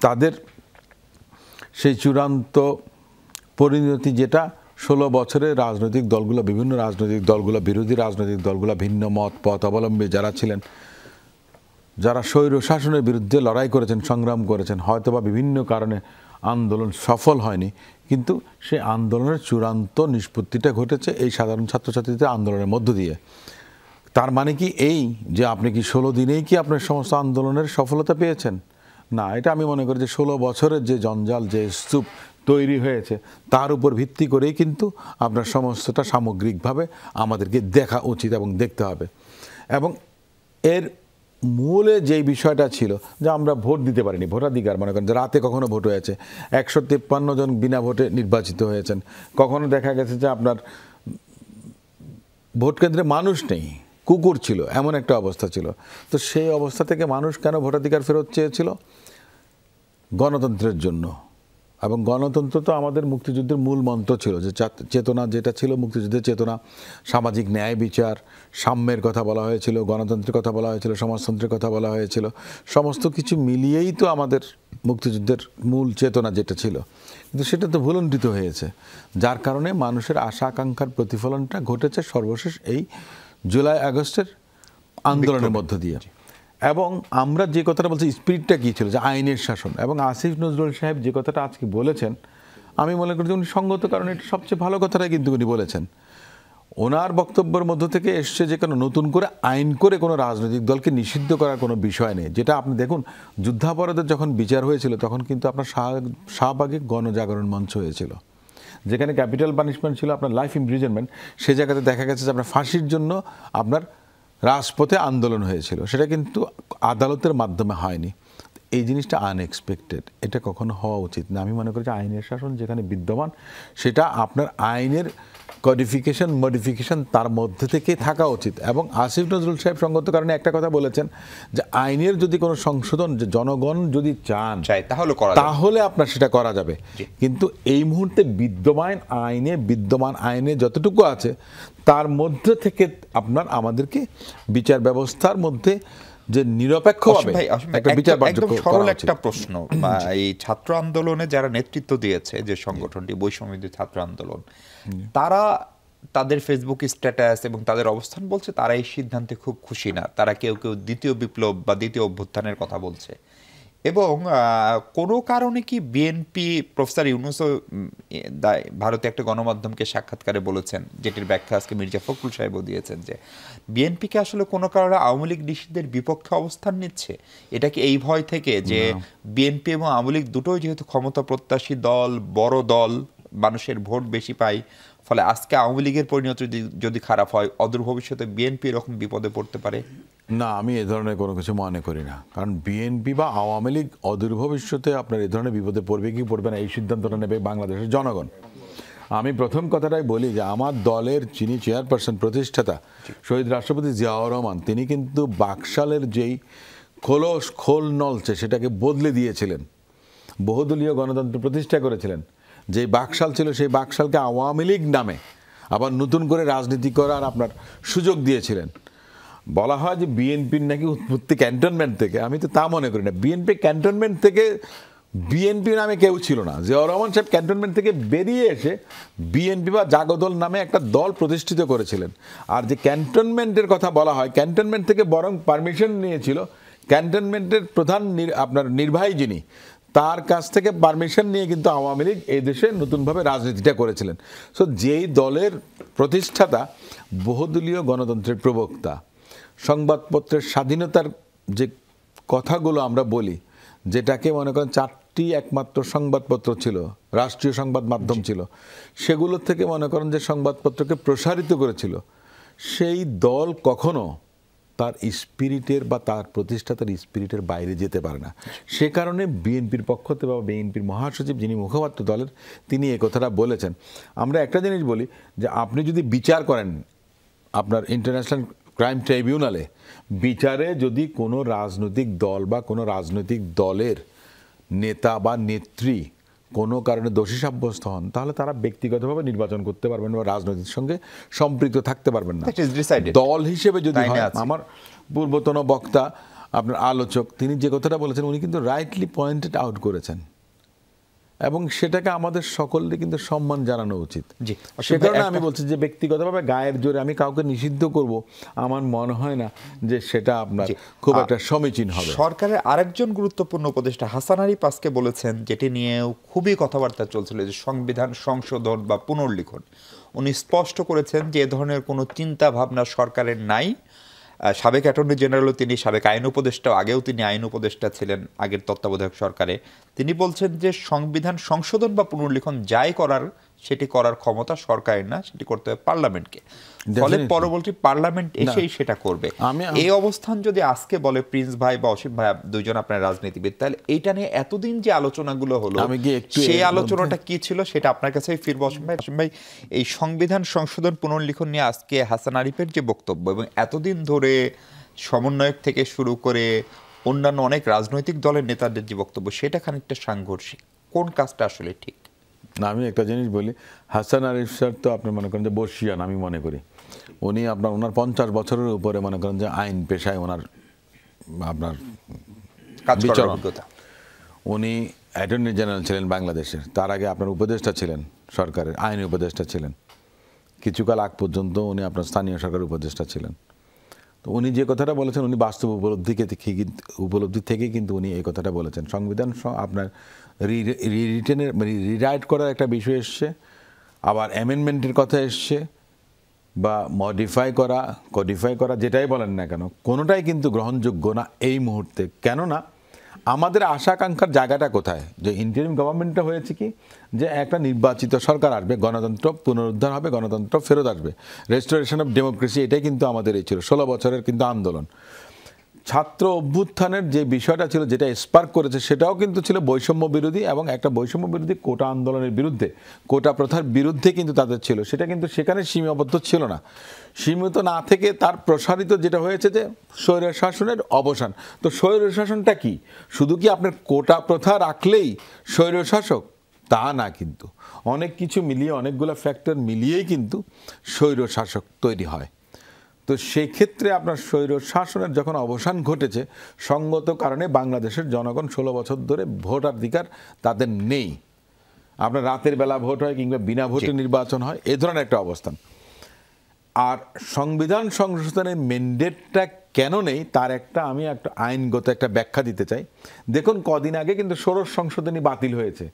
তাদের সেই চূড়ান্ত পরিণতি যেটা 16 বছরে রাজনৈতিক দলগুলো, বিভিন্ন রাজনৈতিক দলগুলো, বিরোধী রাজনৈতিক দলগুলো, ভিন্ন পথ অবলম্বী যারা ছিলেন, যারা স্বৈর শাসনের বিরুদ্ধে লড়াই করেছেন, সংগ্রাম করেছেন, হয়তোবা বিভিন্ন কারণে আন্দোলন সফল হয়নি, কিন্তু সেই আন্দোলনের চূড়ান্ত নিষ্পত্তিটা ঘটেছে এই সাধারণ ছাত্রছাত্রীদের আন্দোলনের মধ্য দিয়ে। তার মানে কি এই যে আপনি কি 16 দিনেই কি আপনার সমস্ত আন্দোলনের সফলতা পেয়েছেন? না, এটা আমি মনে করি যে 16 বছরের যে জঞ্জাল, যে স্তূপ তৈরি হয়েছে, তার উপর ভিত্তি করেই কিন্তু আপনার সমস্তটা সামগ্রিকভাবে আমাদেরকে দেখা উচিত এবং দেখতে হবে। এবং এর মূলে যেই বিষয়টা ছিল যে আমরা ভোট দিতে পারিনি, ভোটাধিকার মনে করেন যে রাতে কখনো ভোট হয়েছে, 153 জন বিনা ভোটে নির্বাচিত হয়েছেন, কখনো দেখা গেছে যে আপনার ভোট কেন্দ্রে মানুষ নেই, কুকুর ছিল, এমন একটা অবস্থা ছিল। তো সেই অবস্থা থেকে মানুষ কেন ভোটাধিকার ফেরত চেয়েছিল? গণতন্ত্রের জন্য। এবং গণতন্ত্র তো আমাদের মুক্তিযুদ্ধের মূল মন্ত্র ছিল, যে চেতনা যেটা ছিল মুক্তিযুদ্ধের চেতনা, সামাজিক ন্যায় বিচার, সাম্যের কথা বলা হয়েছিল, গণতন্ত্রের কথা বলা হয়েছিল, সমাজতন্ত্রের কথা বলা হয়েছিল, সমস্ত কিছু মিলিয়েই তো আমাদের মুক্তিযুদ্ধের মূল চেতনা যেটা ছিল। কিন্তু সেটা তো ভুলণ্ঠিত হয়েছে, যার কারণে মানুষের আশা আকাঙ্ক্ষার প্রতিফলনটা ঘটেছে সর্বশেষ এই জুলাই আগস্টের আন্দোলনের মধ্য দিয়ে। এবং আমরা যে কথাটা বলছি, স্পিরিটটা কী ছিল, যে আইনের শাসন। এবং আসিফ নজরুল সাহেব যে কথাটা আজকে বলেছেন, আমি মনে করি যে উনি সঙ্গত, কারণ এটা সবচেয়ে ভালো কথাটাই কিন্তু উনি বলেছেন। ওনার বক্তব্যের মধ্য থেকে এসছে যে কোনো নতুন করে আইন করে কোনো রাজনৈতিক দলকে নিষিদ্ধ করার কোনো বিষয় নেই। যেটা আপনি দেখুন, যুদ্ধাপরাধের যখন বিচার হয়েছিল তখন কিন্তু আপনার শাহবাগে গণজাগরণ মঞ্চ হয়েছিল, যেখানে ক্যাপিটাল পানিশমেন্ট ছিল আপনার লাইফ ইমপ্রিজনমেন্ট, সে জায়গাতে দেখা গেছে যে আপনার ফাঁসির জন্য আপনার রাজপথে আন্দোলন হয়েছিল, সেটা কিন্তু আদালতের মাধ্যমে হয়নি। এই জিনিসটা আনএক্সপেক্টেড, এটা কখনো হওয়া উচিত না। আমি মনে করি যে আইনের শাসন যেখানে বিদ্যমান, সেটা আপনার আইনের কডিফিকেশন, মডিফিকেশন তার মধ্যে থেকে থাকা উচিত। এবং আসিফ নজরুল সাহেব সঙ্গত কারণে একটা কথা বলেছেন যে আইনের যদি কোনো সংশোধন, যে জনগণ যদি চান তাহলে আপনার সেটা করা যাবে। কিন্তু এই মুহূর্তে বিদ্যমান আইনে যতটুকু আছে তার মধ্যে থেকে আপনার আমাদেরকে বিচার ব্যবস্থার মধ্যে যে নিরপেক্ষভাবে একটা বিচার সরল একটা প্রশ্ন, এই ছাত্র আন্দোলনে যারা নেতৃত্ব দিয়েছে, যে সংগঠনটি বৈষম্যবিরোধী ছাত্র আন্দোলন, তারা তাদের ফেসবুক স্ট্যাটাস এবং তাদের অবস্থান বলছে তারা এই সিদ্ধান্তে খুব খুশি না, তারা কেউ কেউ দ্বিতীয় বিপ্লব বা দ্বিতীয় অভ্যুত্থানের কথা বলছে। এবং কোনো কারণে কি বিএনপি, প্রফেসর ইউনূসও ভারতে একটা গণমাধ্যমকে সাক্ষাৎকারে বলেছেন, যেটির ব্যাখ্যা আজকে মির্জা ফখরুল সাহেবও দিয়েছেন, যে বিএনপিকে আসলে কোনো কারণে আওয়ামী লীগ নিষিদ্ধের বিপক্ষে অবস্থান নিচ্ছে? এটা কি এই ভয় থেকে যে বিএনপি এবং আওয়ামী লীগ দুটোই যেহেতু ক্ষমতা প্রত্যাশী দল, বড় দল, মানুষের ভোট বেশি পায়, ফলে আজকে আওয়ামী লীগের পরিণতি যদি খারাপ হয়, অদূর ভবিষ্যতে বিএনপি এরকম বিপদে পড়তে পারে? না, আমি এ ধরনের কোনো কিছু মনে করি না। কারণ বিএনপি বা আওয়ামী লীগ অদূর ভবিষ্যতে আপনার এ ধরনের বিপদে পড়বে কি পড়বে না, এই সিদ্ধান্তটা নেবে বাংলাদেশের জনগণ। আমি প্রথম কথাটাই বলি যে আমার দলের যিনি চেয়ারপারসন, প্রতিষ্ঠাতা শহীদ রাষ্ট্রপতি জিয়াউর রহমান, তিনি কিন্তু বাকশালের যেই খোল নলছে সেটাকে বদলে দিয়েছিলেন, বহুদলীয় গণতন্ত্র প্রতিষ্ঠা করেছিলেন। যেই বাকশাল ছিল সেই বাকশালকে আওয়ামী লীগ নামে আবার নতুন করে রাজনীতি করার আপনার সুযোগ দিয়েছিলেন। বলা হয় যে বিএনপির নাকি উৎপত্তি ক্যান্টনমেন্ট থেকে, আমি তো তা মনে করি না। বিএনপি ক্যান্টনমেন্ট থেকে, বিএনপি নামে কেউ ছিল না। জিয়াউর রহমান সাহেব ক্যান্টনমেন্ট থেকে বেরিয়ে এসে বিএনপি বা জাগদল নামে একটা দল প্রতিষ্ঠিত করেছিলেন। আর যে ক্যান্টনমেন্টের কথা বলা হয়, ক্যান্টনমেন্ট থেকে বরং পারমিশন নিয়েছিল ক্যান্টনমেন্টের প্রধান আপনার নির্বাহী যিনি, তার কাছ থেকে পারমিশন নিয়ে কিন্তু আওয়ামী লীগ এই দেশে নতুনভাবে রাজনীতিটা করেছিলেন। সো যেই দলের প্রতিষ্ঠাতা, বহুদলীয় গণতন্ত্রের প্রবক্তা, সংবাদপত্রের স্বাধীনতার যে কথাগুলো আমরা বলি, যেটাকে মনে করেন 4টি একমাত্র সংবাদপত্র ছিল, রাষ্ট্রীয় সংবাদ মাধ্যম ছিল, সেগুলোর থেকে মনে করেন যে সংবাদপত্রকে প্রসারিত করেছিল, সেই দল কখনো তার স্পিরিটের বা তার প্রতিষ্ঠাতার স্পিরিটের বাইরে যেতে পারে না। সে কারণে বিএনপির পক্ষ থেকে বা বিএনপির মহাসচিব যিনি মুখপাত্র দলের, তিনি এই কথাটা বলেছেন। আমরা একটা জিনিস বলি যে আপনি যদি বিচার করেন আপনার ইন্টারন্যাশনাল ক্রাইম ট্রাইব্যুনালে, বিচারে যদি কোনো রাজনৈতিক দল বা কোনো রাজনৈতিক দলের নেতা বা নেত্রী কোনো কারণে দোষী সাব্যস্ত হন, তাহলে তারা ব্যক্তিগতভাবে নির্বাচন করতে পারবেন বা রাজনৈতিক সঙ্গে সম্পৃক্ত থাকতে পারবেন না। দল হিসেবে যদি হয়, আমার পূর্বতন বক্তা আপনার আলোচক তিনি যে কথাটা বলেছেন, উনি কিন্তু রাইটলি পয়েন্টেড আউট করেছেন এবং সেটাকে আমাদের সকলকে কিন্তু সম্মান জানানো উচিত। সে কারণে আমি বলছি যে ব্যক্তিগতভাবে গায়ের জোরে আমি কাউকে নিষিদ্ধ করব, আমার মনে হয় না যে সেটা আপনার খুব একটা সমীচীন হবে। সরকারের আরেকজন গুরুত্বপূর্ণ উপদেষ্টা হাসান আরিফ আজকে বলেছেন, যেটি নিয়েও খুবই কথাবার্তা চলছিল, যে সংবিধান সংশোধন বা পুনর্লিখন। উনি স্পষ্ট করেছেন যে এ ধরনের কোনো চিন্তা ভাবনা সরকারের নাই। সাবেক অ্যাটর্নি জেনারেলও তিনি, সাবেক আইন উপদেষ্টাও, আগেও তিনি আইন উপদেষ্টা ছিলেন আগের তত্ত্বাবধায়ক সরকারে। তিনি বলছেন যে সংবিধান সংশোধন বা পুনর্লিখন যাই করার, সেটি করার ক্ষমতা সরকারের না, সেটি করতে হবে পার্লামেন্টকে। ফলে পরবর্তী পার্লামেন্ট এসেই সেটা করবে। এই অবস্থান যদি আজকে বলে প্রিন্স ভাই বা অসীম ভাই, দুইজন আপনার রাজনীতিবিদ, তাহলে এইটা নিয়ে এতদিন যে আলোচনাগুলো হলো, সেই আলোচনাটা কি ছিল সেটা আপনার কাছেই ফিরবো। অসীম ভাই, এই সংবিধান সংশোধন পুনর্লিখন নিয়ে আজকে হাসান আরিফের যে বক্তব্য, এবং এতদিন ধরে সমন্বয়ক থেকে শুরু করে অন্যান্য অনেক রাজনৈতিক দলের নেতাদের যে বক্তব্য, সেটা খানিকটা সাংঘর্ষিক। কোন কাজটা আসলে ঠিক? না, আমি একটা জিনিস বলি, হাসান আরিফ স্যার তো আপনি মনে করেন যে বর্ষিয়ান, আমি মনে করি উনি ওনার 50 বছরের উপরে মনে করেন যে আইন পেশায় ওনার আপনার অভিজ্ঞতা। উনি অ্যাটর্নি জেনারেল ছিলেন বাংলাদেশের, তার আগে আপনার উপদেষ্টা ছিলেন, সরকারের আইন উপদেষ্টা ছিলেন, কিছুকাল আগ পর্যন্ত উনি আপনার স্থানীয় সরকারের উপদেষ্টা ছিলেন। তো উনি যে কথাটা বলেছেন, উনি বাস্তব উপলব্ধি থেকে কিন্তু উনি এই কথাটা বলেছেন। সংবিধান আপনার রিরাইট করার একটা বিষয় এসছে, আবার অ্যামেন্ডমেন্টের কথা এসছে, বা মডিফাই করা, কডিফাই করা, যেটাই বলেন না কেন, কোনোটাই কিন্তু গ্রহণযোগ্য না এই মুহূর্তে। কেননা আমাদের আশা আকাঙ্ক্ষার জায়গাটা কোথায়? যে ইন্টারিম গভর্নমেন্টটা হয়েছে কি, যে একটা নির্বাচিত সরকার আসবে, গণতন্ত্র পুনরুদ্ধার হবে, গণতন্ত্র ফেরত আসবে, রেস্টোরেশন অফ ডেমোক্রেসি, এটাই কিন্তু আমাদের এই ছিল 16 বছরের কিন্তু আন্দোলন। ছাত্র অভ্যুত্থানের যে বিষয়টা ছিল, যেটা স্পার্ক করেছে, সেটাও কিন্তু ছিল বৈষম্য বিরোধী, এবং একটা বৈষম্য বিরোধী কোটা আন্দোলনের বিরুদ্ধে, কোটা প্রথার বিরুদ্ধে কিন্তু তাদের ছিল। সেটা কিন্তু সেখানে সীমাবদ্ধ ছিল না, সীমিত না থেকে তার প্রসারিত যেটা হয়েছে যে স্বৈর শাসনের অবসান। তো স্বৈর শাসনটা কি? শুধু কি আপনার কোটা প্রথা রাখলেই স্বৈর শাসক? তা না, কিন্তু অনেক কিছু মিলিয়ে, অনেকগুলো ফ্যাক্টর মিলিয়েই কিন্তু স্বৈর শাসক তৈরি হয়। তো সেই ক্ষেত্রে আপনার স্বৈর শাসনের যখন অবসান ঘটেছে, সঙ্গত কারণে বাংলাদেশের জনগণ 16 বছর ধরে ভোটাধিকার তাদের নেই। আপনার রাতের বেলা ভোট হয় কিংবা বিনা ভোটে নির্বাচন হয়, এ ধরনের একটা অবস্থান। আর সংবিধান সংশোধনের ম্যান্ডেটটা কেন নেই তার আমি একটা আইনগত একটা ব্যাখ্যা দিতে চাই। দেখুন, কদিন আগে কিন্তু ষোড়শ সংশোধনী বাতিল হয়েছে,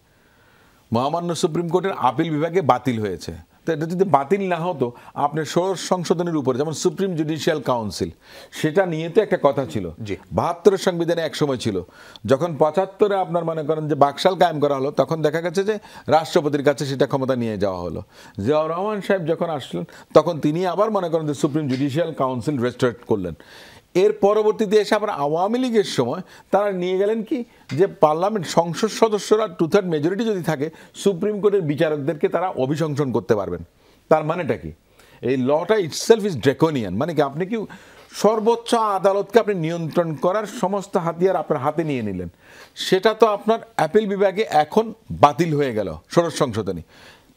মহামান্য সুপ্রিম কোর্টের আপিল বিভাগে বাতিল হয়েছে। তো এটা যদি বাতিল না হতো, আপনার ষোড়শ সংশোধনের উপরে যেমন সুপ্রিম জুডিশিয়াল কাউন্সিল, সেটা নিয়ে তো একটা কথা ছিল। 72 সংবিধানে এক সময় ছিল, যখন 75-এ আপনার মনে করেন যে বাকশাল কায়েম করা হলো, তখন দেখা গেছে যে রাষ্ট্রপতির কাছে সেটা ক্ষমতা নিয়ে যাওয়া হলো। জিয়াউর রহমান সাহেব যখন আসলেন, তখন তিনি আবার মনে করেন যে সুপ্রিম জুডিশিয়াল কাউন্সিল রেস্টোরেট করলেন। এর পরবর্তীতে এসে আবার আওয়ামী লীগের সময় তারা নিয়ে গেলেন কি, যে পার্লামেন্ট সংসদ সদস্যরা 2/3 মেজরিটি যদি থাকে, সুপ্রিম কোর্টের বিচারকদেরকে তারা অভিশংসন করতে পারবেন। তার মানেটা কি? এই লটা ইটসেলফ ইজ ড্রেকোনিয়ান। মানে কি, আপনি কি সর্বোচ্চ আদালতকে আপনি নিয়ন্ত্রণ করার সমস্ত হাতিয়ার আপনার হাতে নিয়ে নিলেন। সেটা তো আপনার অ্যাপিল বিভাগে এখন বাতিল হয়ে গেল ষোড়শ সংশোধনী।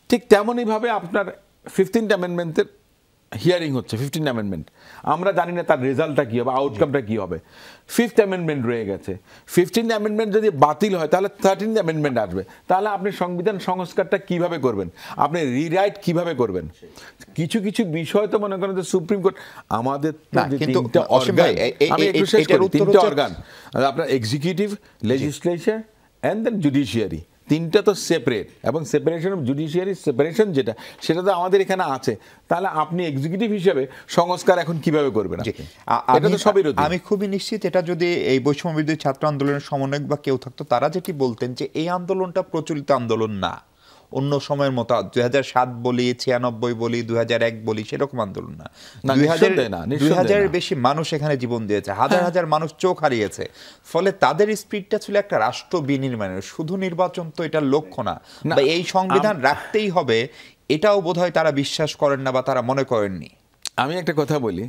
ঠিক তেমনইভাবে আপনার 15th অ্যামেন্ডমেন্টের হিয়ারিং হচ্ছে, 15th অ্যামেন্ডমেন্ট। আমরা জানি না তার রেজাল্টটা কী হবে, আউটকামটা কী হবে। 5th অ্যামেন্ডমেন্ট রয়ে গেছে। 15th অ্যামেন্ডমেন্ট যদি বাতিল হয়, তাহলে 13th অ্যামেন্ডমেন্ট আসবে। তাহলে আপনি সংবিধান সংস্কারটা কিভাবে করবেন, আপনি রিরাইট কিভাবে করবেন? কিছু কিছু বিষয় তো মনে করেন যে সুপ্রিম কোর্ট আমাদের তিনটা অর্গান, আপনার executive, legislature and then judiciary, তিনটা তো সেপারেট, এবং সেপারেশন অফ জুডিশিয়ারি সেপারেশন যেটা, সেটা তো আমাদের এখানে আছে। তাহলে আপনি এক্সিকিউটিভ হিসেবে সংস্কার এখন কিভাবে করবেন? এটা তো সবই রয়েছে। আমি খুবই নিশ্চিত এটা যদি এই বৈষম্য বিরোধী ছাত্র আন্দোলনের সমন্বয়ক বা কেউ থাকতো, তারা যেটি বলতেন যে এই আন্দোলনটা প্রচলিত আন্দোলন না, অন্য সময়ের মতো 2007 বলি, 96 বলি, 2001 বলি, সেরকম আন্দোলন না। 2000-এর বেশি মানুষ এখানে জীবন দিয়েছে, হাজার হাজার মানুষ চোখ হারিয়েছে। ফলে তাদের স্পিরিটটা ছিল একটা রাষ্ট্র বিনির্মাণের। শুধু নির্বাচন তো এটার লক্ষ্য না, বা এই সংবিধান রাখতেই হবে, এটাও বোধহয় তারা বিশ্বাস করেন না বা তারা মনে করেননি। আমি একটা কথা বলি,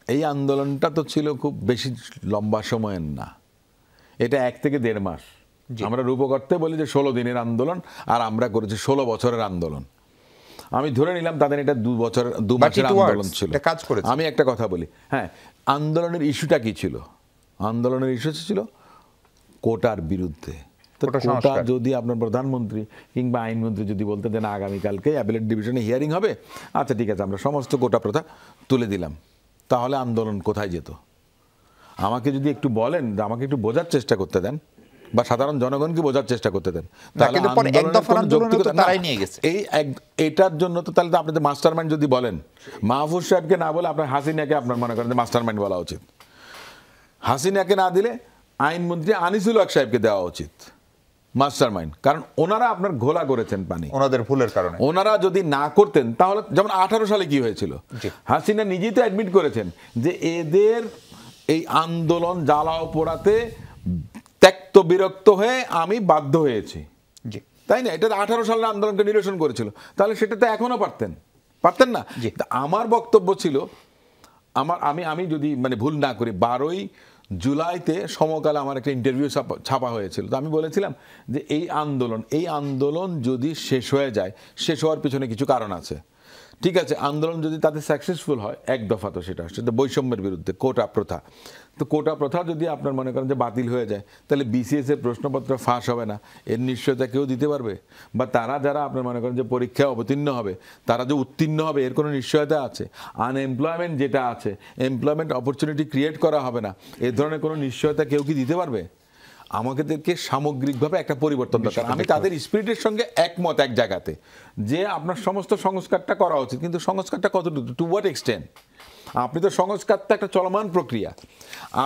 এই আন্দোলনটা তো ছিল খুব বেশি লম্বা সময়ের না, এটা 1 থেকে 1.5 মাস। আমরা রূপকর্তে বলি যে 16 দিনের আন্দোলন, আর আমরা করেছি 16 বছরের আন্দোলন। আমি ধরে নিলাম তাদের এটা 2 মাসের আন্দোলন ছিল। আমি একটা কথা বলি, হ্যাঁ, আন্দোলনের ইস্যুটা কি ছিল? আন্দোলনের ইস্যু ছিল কোটার বিরুদ্ধে। তো কোটা যদি আপনার প্রধানমন্ত্রী কিংবা আইনমন্ত্রী যদি বলতে দেন আগামীকালকে অ্যাপিলেট ডিভিশনে হিয়ারিং হবে, আচ্ছা ঠিক আছে, আমরা সমস্ত কোটা প্রথা তুলে দিলাম, তাহলে আন্দোলন কোথায় যেত? আমাকে যদি একটু বলেন, আমাকে একটু বোঝার চেষ্টা করতে দেন, বা সাধারণ জনগণকে বোঝার চেষ্টা করতে দেন। এটার জন্য তো তাহলে আপনাদের মাস্টার মাইন্ড যদি বলেন, মাহফুজ সাহেবকে না বলে আপনার হাসিনাকে আপনার মনে করেন মাস্টার মাইন্ড বলা উচিত। হাসিনাকে না দিলে আইনমন্ত্রী আনিসুল হক সাহেবকে দেওয়া উচিত মাস্টার মাইন্ড, কারণ ওনারা আপনার ঘোলা করেছেন পানি, ওনাদের ভুলের কারণে। ওনারা যদি না করতেন, তাহলে যেমন 18 সালে কি হয়েছিল, হাসিনা নিজেই তো অ্যাডমিট করেছেন যে এদের এই আন্দোলন জ্বালাও পোড়াতে ত্যক্ত বিরক্ত হয়ে আমি বাধ্য হয়েছি, তাই না? এটা 18 সালের আন্দোলনকে নিরসন করেছিল, তাহলে সেটা তো এখনো পারতেন না। আমার বক্তব্য ছিল, আমি যদি মানে ভুল না করি, 12ই জুলাইতে সমকালে আমার একটা ইন্টারভিউ ছাপা হয়েছিল। তো আমি বলেছিলাম যে এই আন্দোলন যদি শেষ হয়ে যায়, শেষ হওয়ার পিছনে কিছু কারণ আছে। ঠিক আছে, আন্দোলন যদি তাদের সাকসেসফুল হয়, এক দফা তো সেটা বৈষম্যের বিরুদ্ধে কোটা প্রথা, তো কোটা প্রথা যদি আপনার মনে করেন যে বাতিল হয়ে যায়, তাহলে BCS এর প্রশ্নপত্র ফাঁস হবে না, এর নিশ্চয়তা কেউ দিতে পারবে? বা তারা যারা আপনার মনে করেন যে পরীক্ষায় অবতীর্ণ হবে, তারা যে উত্তীর্ণ হবে, এর কোনো নিশ্চয়তা আছে? আনএমপ্লয়মেন্ট যেটা আছে, এমপ্লয়মেন্ট অপরচুনিটি ক্রিয়েট করা হবে না, এ ধরনের কোনো নিশ্চয়তা কেউ কি দিতে পারবে? আমাদেরকে সামগ্রিকভাবে একটা পরিবর্তন দরকার। আমি তাদের স্পিরিটের সঙ্গে একমত এক জায়গাতে, যে আপনার সমস্ত সংস্কারটা করা উচিত, কিন্তু সংস্কারটা কতটুকু, টু হোয়াট এক্সটেন্ট? আপনি তো সংস্কারটা একটা চলমান প্রক্রিয়া,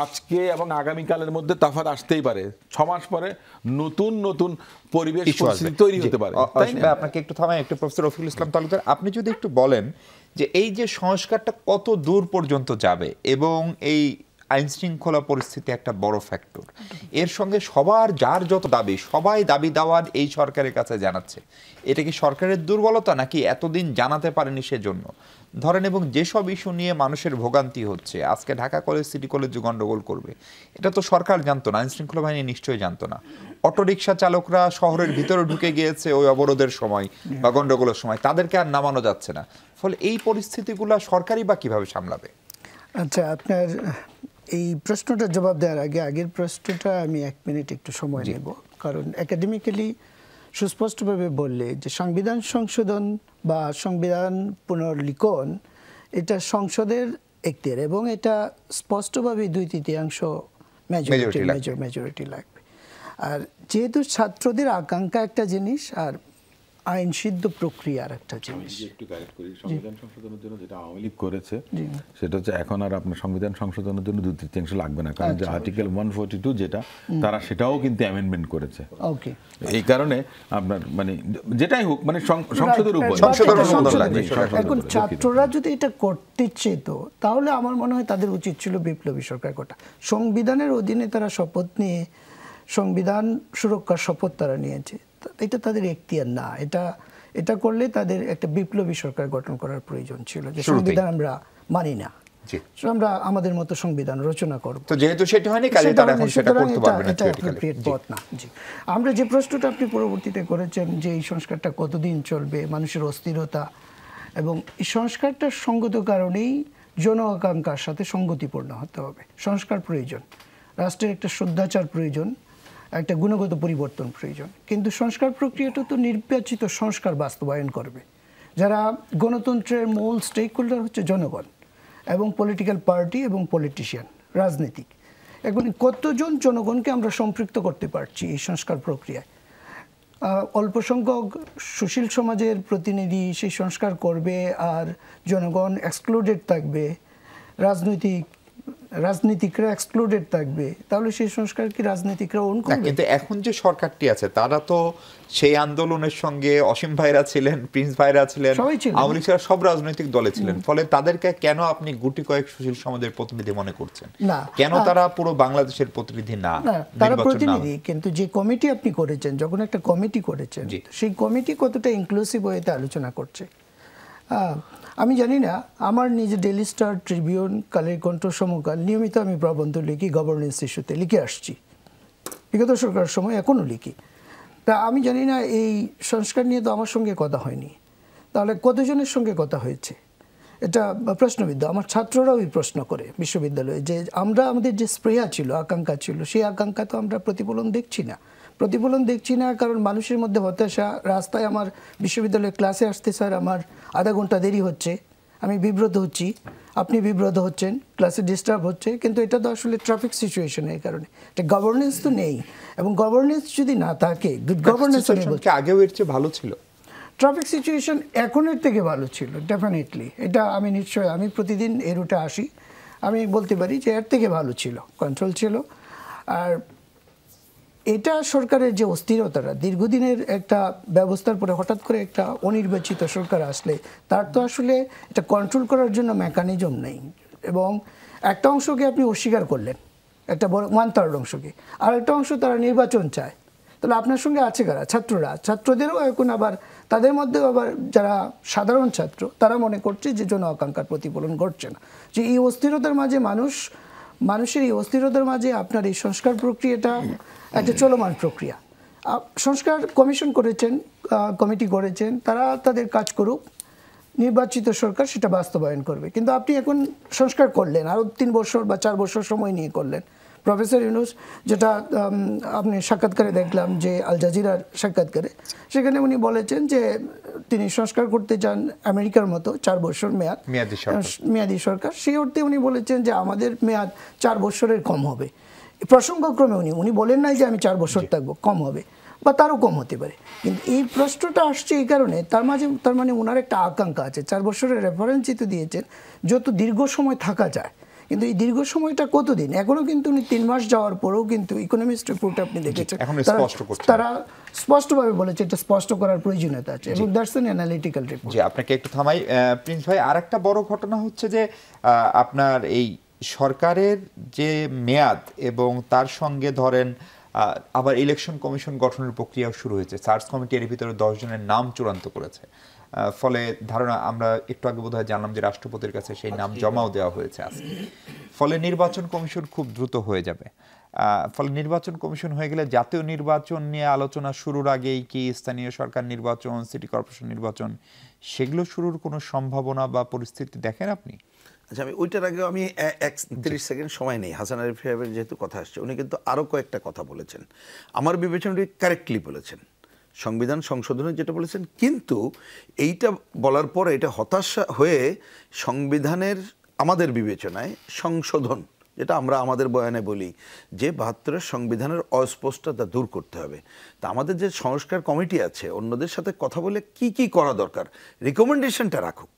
আজকে এবং আগামীকালের মধ্যে তফাৎ আসতেই পারে, 6 মাস পরে নতুন নতুন পরিবেশ পরিস্থিতি তৈরি হতে পারে। আপনাকে একটু থামাই, একটু প্রফেসর রফিকুল ইসলাম তালুকদার, আপনি যদি একটু বলেন যে এই যে সংস্কারটা কত দূর পর্যন্ত যাবে, এবং এই আইন শৃঙ্খলা পরিস্থিতি একটা বড় ফ্যাক্টর, এর সঙ্গে সবার যার যত দাবি, সবাই দাবি দাওয়াত এই সরকারের কাছে জানাচ্ছে, এটা কি সরকারের দুর্বলতা নাকি এতদিন জানাতে পারেনি সেজন্য? ধরেন, এবং যেসব ইস্যু নিয়ে মানুষের ভোগান্তি হচ্ছে, আজকে ঢাকা কলেজ, সিটি কলেজ যে গন্ডগোল করবে, এটা তো সরকার জানতো না, আইন শৃঙ্খলা বাহিনী নিশ্চয়ই জানতো না। অটোরিকশা চালকরা শহরের ভিতরে ঢুকে গিয়েছে ওই অবরোধের সময় বা গন্ডগোলের সময়, তাদেরকে আর নামানো যাচ্ছে না। ফলে এই পরিস্থিতিগুলো সরকারই বা কিভাবে সামলাবে? আচ্ছা, আপনার এই প্রশ্নটার জবাব দেওয়ার আগে আগের প্রশ্নটা আমি 1 মিনিট একটু সময় নেব, কারণ একাডেমিক্যালি সুস্পষ্টভাবে বললে যে সংবিধান সংশোধন বা সংবিধান পুনর্লিখন এটা সংসদের এখতিয়ার এবং এটা স্পষ্টভাবে 2/3 মেজরিটি লাগবে। আর যেহেতু ছাত্রদের আকাঙ্ক্ষা একটা জিনিস আর আইন সিদ্ধ প্রক্রিয়ার একটা জিনিস। একটু কারেক্ট করি, সংবিধান সংশোধনের জন্য যেটা আওয়ামী লীগ করেছে সেটা হচ্ছে এখন আর আপনার সংবিধান সংশোধনের জন্য 2/3 লাগবে না, কারণ যে আর্টিকেল 142 যেটা তারা সেটাও কিন্তু অ্যামেন্ডমেন্ট করেছে। ওকে, এই কারণে আপনার মানে যেটাই হোক মানে সংসদের উপর এখন ছাত্ররা যদি এটা করতে চেত তাহলে আমার মনে হয় তাদের উচিত ছিল বিপ্লবী সরকার গঠন। সংবিধানের অধীনে তারা শপথ নিয়ে সংবিধান সুরক্ষার শপথ তারা নিয়েছে, এটা তাদের এখতিয়ার না। এটা করলে তাদের একটা বিপ্লবী সরকার গঠন করার প্রয়োজন ছিল, যে সংবিধান আমরা মানি না, আমরা আমাদের মতো সংবিধান রচনা করব। তো যেহেতু সেটা হয়নি কাজে তারা এখন সেটা করতে পারবে না, এটা অ্যাপ্রোপ্রিয়েট পথ না। জি, আমরা যে প্রশ্নটা আপনি পরবর্তীতে করেছেন যে এই সংস্কারটা কতদিন চলবে, মানুষের অস্থিরতা এবং এই সংস্কারটার সঙ্গত কারণেই জন আকাঙ্ক্ষার সাথে সঙ্গতিপূর্ণ হতে হবে। সংস্কার প্রয়োজন, রাষ্ট্রের একটা শুদ্ধাচার প্রয়োজন, একটা গুণগত পরিবর্তন প্রয়োজন, কিন্তু সংস্কার প্রক্রিয়াটা তো নির্বাচিত সংস্কার বাস্তবায়ন করবে। যারা গণতন্ত্রের মূল স্টেক হোল্ডার হচ্ছে জনগণ এবং পলিটিক্যাল পার্টি এবং পলিটিশিয়ান, রাজনীতিক। এখন কতজন জনগণকে আমরা সম্পৃক্ত করতে পারছি এই সংস্কার প্রক্রিয়ায়? অল্প সংখ্যক সুশীল সমাজের প্রতিনিধি সেই সংস্কার করবে আর জনগণ এক্সক্লুডেড থাকবে, রাজনীতিকরা এক্সক্লুডেড থাকবে, তাহলে সেই সংস্কার কি রাজনীতিকরা ওন করবে? কিন্তু এখন যে সরকারটি আছে তারা তো সেই আন্দোলনের সঙ্গে অসীম ভাইরা ছিলেন, প্রিন্স ভাইরা ছিলেন, আওয়ামী লীগ সব রাজনৈতিক দলে ছিলেন, ফলে তাদেরকে কেন আপনি গুটি কয়েক সুশীল সমাজের প্রতিনিধি মনে করছেন? না, কেন তারা পুরো বাংলাদেশের প্রতিনিধি না? তারা প্রতিনিধি, কিন্তু যে কমিটি আপনি করেছেন, যখন একটা কমিটি করেছেন সেই কমিটি কতটা ইনক্লুসিভ হয়ে আলোচনা করছে? আমি জানি না। আমার নিজে daily star, Tribune, Kaler Kantho, সমকাল নিয়মিত আমি প্রবন্ধ লিখি, গভর্নেন্স ইস্যুতে লিখে আসছি বিগত সরকারের সময়, এখনও লিখি। তা আমি জানি না এই সংস্কার নিয়ে তো আমার সঙ্গে কথা হয়নি, তাহলে কতজনের সঙ্গে কথা হয়েছে? এটা প্রশ্নবিদ্ধ। আমার ছাত্ররাও এই প্রশ্ন করে বিশ্ববিদ্যালয়ে যে আমরা আমাদের যে স্প্রেয়া ছিল, আকাঙ্ক্ষা ছিল, সেই আকাঙ্ক্ষা তো আমরা প্রতিফলন দেখছি না, কারণ মানুষের মধ্যে হতাশা। রাস্তায় আমার বিশ্ববিদ্যালয়ে ক্লাসে আসতে স্যার আমার আধা ঘন্টা দেরি হচ্ছে, আমি বিব্রত হচ্ছি, আপনি বিব্রত হচ্ছেন, ক্লাসে ডিস্টার্ব হচ্ছে, কিন্তু এটা তো আসলে ট্রাফিক সিচুয়েশন। এই কারণে এটা গভর্নেন্স তো নেই, এবং গভর্নেন্স যদি না থাকে, গুড গভর্নেন্স আগেও এর চেয়ে ভালো ছিল। ট্রাফিক সিচুয়েশন এখনের থেকে ভালো ছিল ডেফিনেটলি, এটা আমি নিশ্চয়, আমি প্রতিদিন এই রুটে আসি, আমি বলতে পারি যে এর থেকে ভালো ছিল, কন্ট্রোল ছিল। আর এটা সরকারের যে অস্থিরতাটা, দীর্ঘদিনের একটা ব্যবস্থার পরে হঠাৎ করে একটা অনির্বাচিত সরকার আসলে তার তো আসলে এটা কন্ট্রোল করার জন্য মেকানিজম নেই, এবং একটা অংশকে আপনি অস্বীকার করলেন, একটা বড় 1/3 অংশকে, আর একটা অংশ তারা নির্বাচন চায়, তাহলে আপনার সঙ্গে আছে কারা? ছাত্রদেরও এখন আবার তাদের মধ্যেও আবার যারা সাধারণ ছাত্র তারা মনে করছে যে জন আকাঙ্ক্ষার প্রতিফলন ঘটছে না, যে এই অস্থিরতার মাঝে মানুষের এই অস্থিরতার মাঝে আপনার এই সংস্কার প্রক্রিয়াটা একটা চলমান প্রক্রিয়া। সংস্কার কমিশন করেছেন, কমিটি করেছেন, তারা তাদের কাজ করুক, নির্বাচিত সরকার সেটা বাস্তবায়ন করবে। কিন্তু আপনি এখন সংস্কার করলেন, আরও 3 বছর বা 4 বছর সময় নিয়ে করলেন। প্রফেসর ইউনূস, যেটা আপনি সাক্ষাৎকারে দেখলাম যে আল জাজিরার সাক্ষাৎকারে, সেখানে উনি বলেছেন যে তিনি সংস্কার করতে চান আমেরিকার মতো 4 বছর মেয়াদী সরকার। সেই অর্থে উনি বলেছেন যে আমাদের মেয়াদ 4 বছরের কম হবে। প্রসঙ্গক্রমে উনি বলেন নাই যে আমি 4 বছর থাকবো, কম হবে বা তারও কম হতে পারে। কিন্তু এই প্রশ্নটা আসছে এই কারণে, তার মানে ওনার একটা আকাঙ্ক্ষা আছে। 4 বছরের রেফারেন্সই তো দিয়েছেন যত দীর্ঘ সময় থাকা যায়, কিন্তু এই দীর্ঘ সময়টা কতদিন? এখনো কিন্তু উনি 3 মাস যাওয়ার পরেও কিন্তু ইকোনমিস্ট রিপোর্ট আপনি দেখেছেন, তারা স্পষ্টভাবে বলেছে এটা স্পষ্ট করার প্রয়োজনীয়তা আছে, এবং দ্যাটস অ্যান অ্যানালিটিক্যাল রিপোর্ট। জি, আপনাকে একটু থামাই প্রিন্স ভাই। আরেকটা বড় ঘটনা হচ্ছে যে আপনার এই সরকারের যে মেয়াদ এবং তার সঙ্গে ধরেন আবার ইলেকশন কমিশন গঠনের প্রক্রিয়া শুরু হয়েছে। সার্চ কমিটি এর ভিতরে 10 জনের নাম চূড়ান্ত করেছে, ফলে ধারণা আমরা একটু আগে বোধহয় জানলাম যে রাষ্ট্রপতির কাছে সেই নাম জমাও দেওয়া হয়েছে আজকে। ফলে নির্বাচন কমিশন খুব দ্রুত হয়ে যাবে। ফলে নির্বাচন কমিশন হয়ে গেলে জাতীয় নির্বাচন নিয়ে আলোচনা শুরুর আগেই কি স্থানীয় সরকার নির্বাচন, সিটি কর্পোরেশন নির্বাচন, সেগুলো শুরুর কোনো সম্ভাবনা বা পরিস্থিতি দেখেন আপনি? আচ্ছা, আমি ওইটার আগে আমি 30 সেকেন্ড সময় নেই। হাসান আরিফ সাহেবের যেহেতু কথা আসছে, উনি কিন্তু আরও কয়েকটা কথা বলেছেন, আমার বিবেচনাটি কারেক্টলি বলেছেন। সংবিধান সংশোধনের যেটা বলেছেন, কিন্তু এইটা বলার পরে এটা হতাশা হয়ে সংবিধানের আমাদের বিবেচনায় সংশোধন, যেটা আমরা আমাদের বয়ানে বলি যে ৭২-এর সংবিধানের অস্পষ্টতা দূর করতে হবে। তা আমাদের যে সংস্কার কমিটি আছে অন্যদের সাথে কথা বলে কি কি করা দরকার রিকমেন্ডেশনটা রাখুক।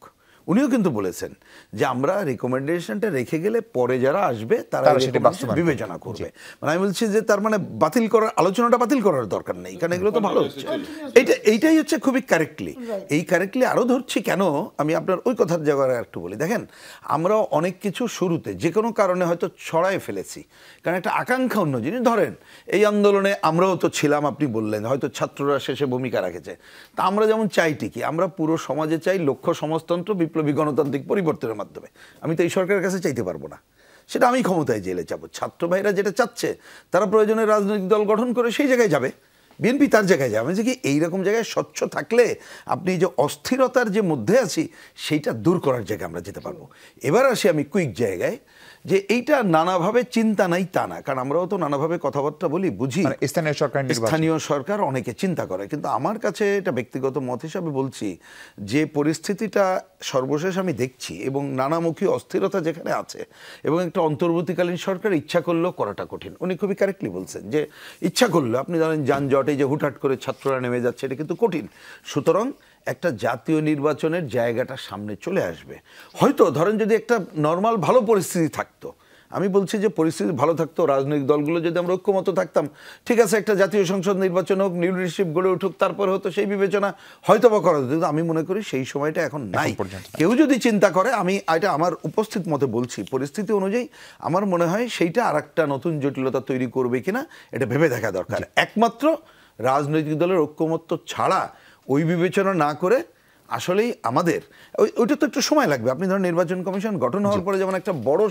উনিও কিন্তু বলেছেন যে আমরা রিকমেন্ডেশনটা রেখে গেলে পরে যারা আসবে তারা সেটা বিবেচনা করবে। মানে আমি বলছি যে তার মানে বাতিল করার আলোচনাটা বাতিল করার দরকার নেই, কারণ এগুলো তো ভালো হচ্ছে। এইটাই হচ্ছে খুবই কারেক্টলি। এই কারেক্টলি আরও ধরছি কেন, আমি আপনার ওই কথার জায়গায় একটু বলি। দেখেন, আমরা অনেক কিছু শুরুতে যে কোনো কারণে হয়তো ছড়ায় ফেলেছি, কারণ একটা আকাঙ্ক্ষা অন্য জিনিস। ধরেন এই আন্দোলনে আমরাও তো ছিলাম, আপনি বললেন হয়তো ছাত্ররা শেষে ভূমিকা রাখেছে। তা আমরা যেমন চাই ঠিকই, আমরা পুরো সমাজে চাই লক্ষ্য সমাজতন্ত্র, বিপ্লবী গণতান্ত্রিক পরিবর্তনের মাধ্যমে। আমি তো এই সরকারের কাছে চাইতে পারবো না, সেটা আমি ক্ষমতায় জেলে যাবো। ছাত্র ভাইরা যেটা চাচ্ছে, তারা প্রয়োজনে রাজনৈতিক দল গঠন করে সেই জায়গায় যাবে, বিএনপি তার জায়গায় যাবে। যে কি এইরকম জায়গায় স্বচ্ছ থাকলে আপনি যে অস্থিরতার যে মধ্যে আছি সেইটা দূর করার জায়গায় আমরা যেতে পারবো। এবার আসি আমি কুইক জায়গায়, যে এইটা নানাভাবে চিন্তা নাই তা না, কারণ আমরাও তো নানাভাবে কথাবার্তা বলি, বুঝি। স্থানীয় সরকার অনেকে চিন্তা করে, কিন্তু আমার কাছে এটা ব্যক্তিগত মত হিসাবে বলছি যে পরিস্থিতিটা সর্বশেষ আমি দেখছি এবং নানামুখী অস্থিরতা যেখানে আছে, এবং একটা অন্তর্বর্তীকালীন সরকার ইচ্ছা করলেও করাটা কঠিন। উনি খুবই কারেক্টলি বলছেন যে ইচ্ছা করলে, আপনি জানেন যানজটে যে হুটহাট করে ছাত্ররা নেমে যাচ্ছে, এটা কিন্তু কঠিন। সুতরাং একটা জাতীয় নির্বাচনের জায়গাটা সামনে চলে আসবে। হয়তো ধরেন যদি একটা নর্মাল ভালো পরিস্থিতি থাকতো, আমি বলছি যে পরিস্থিতি ভালো থাকতো, রাজনৈতিক দলগুলো যদি আমরা ঐক্যমত থাকতাম, ঠিক আছে একটা জাতীয় সংসদ নির্বাচন হোক, লিডারশিপ গড়ে উঠুক, তারপরে হতো সেই বিবেচনা হয়তো বা করা যেত। কিন্তু আমি মনে করি সেই সময়টা এখন নাই। কেউ যদি চিন্তা করে, আমি এটা আমার উপস্থিত মতে বলছি, পরিস্থিতি অনুযায়ী আমার মনে হয় সেইটা আর একটা নতুন জটিলতা তৈরি করবে কিনা এটা ভেবে দেখা দরকার। একমাত্র রাজনৈতিক দলের ঐক্যমত্য ছাড়া ওই বিবেচনা না করে আসলেই আমাদের ওইটা তো একটু সময় লাগবে। আপনি ধরেন নির্বাচন কমিশন গঠন হওয়ার পরে যেমন একটা বড়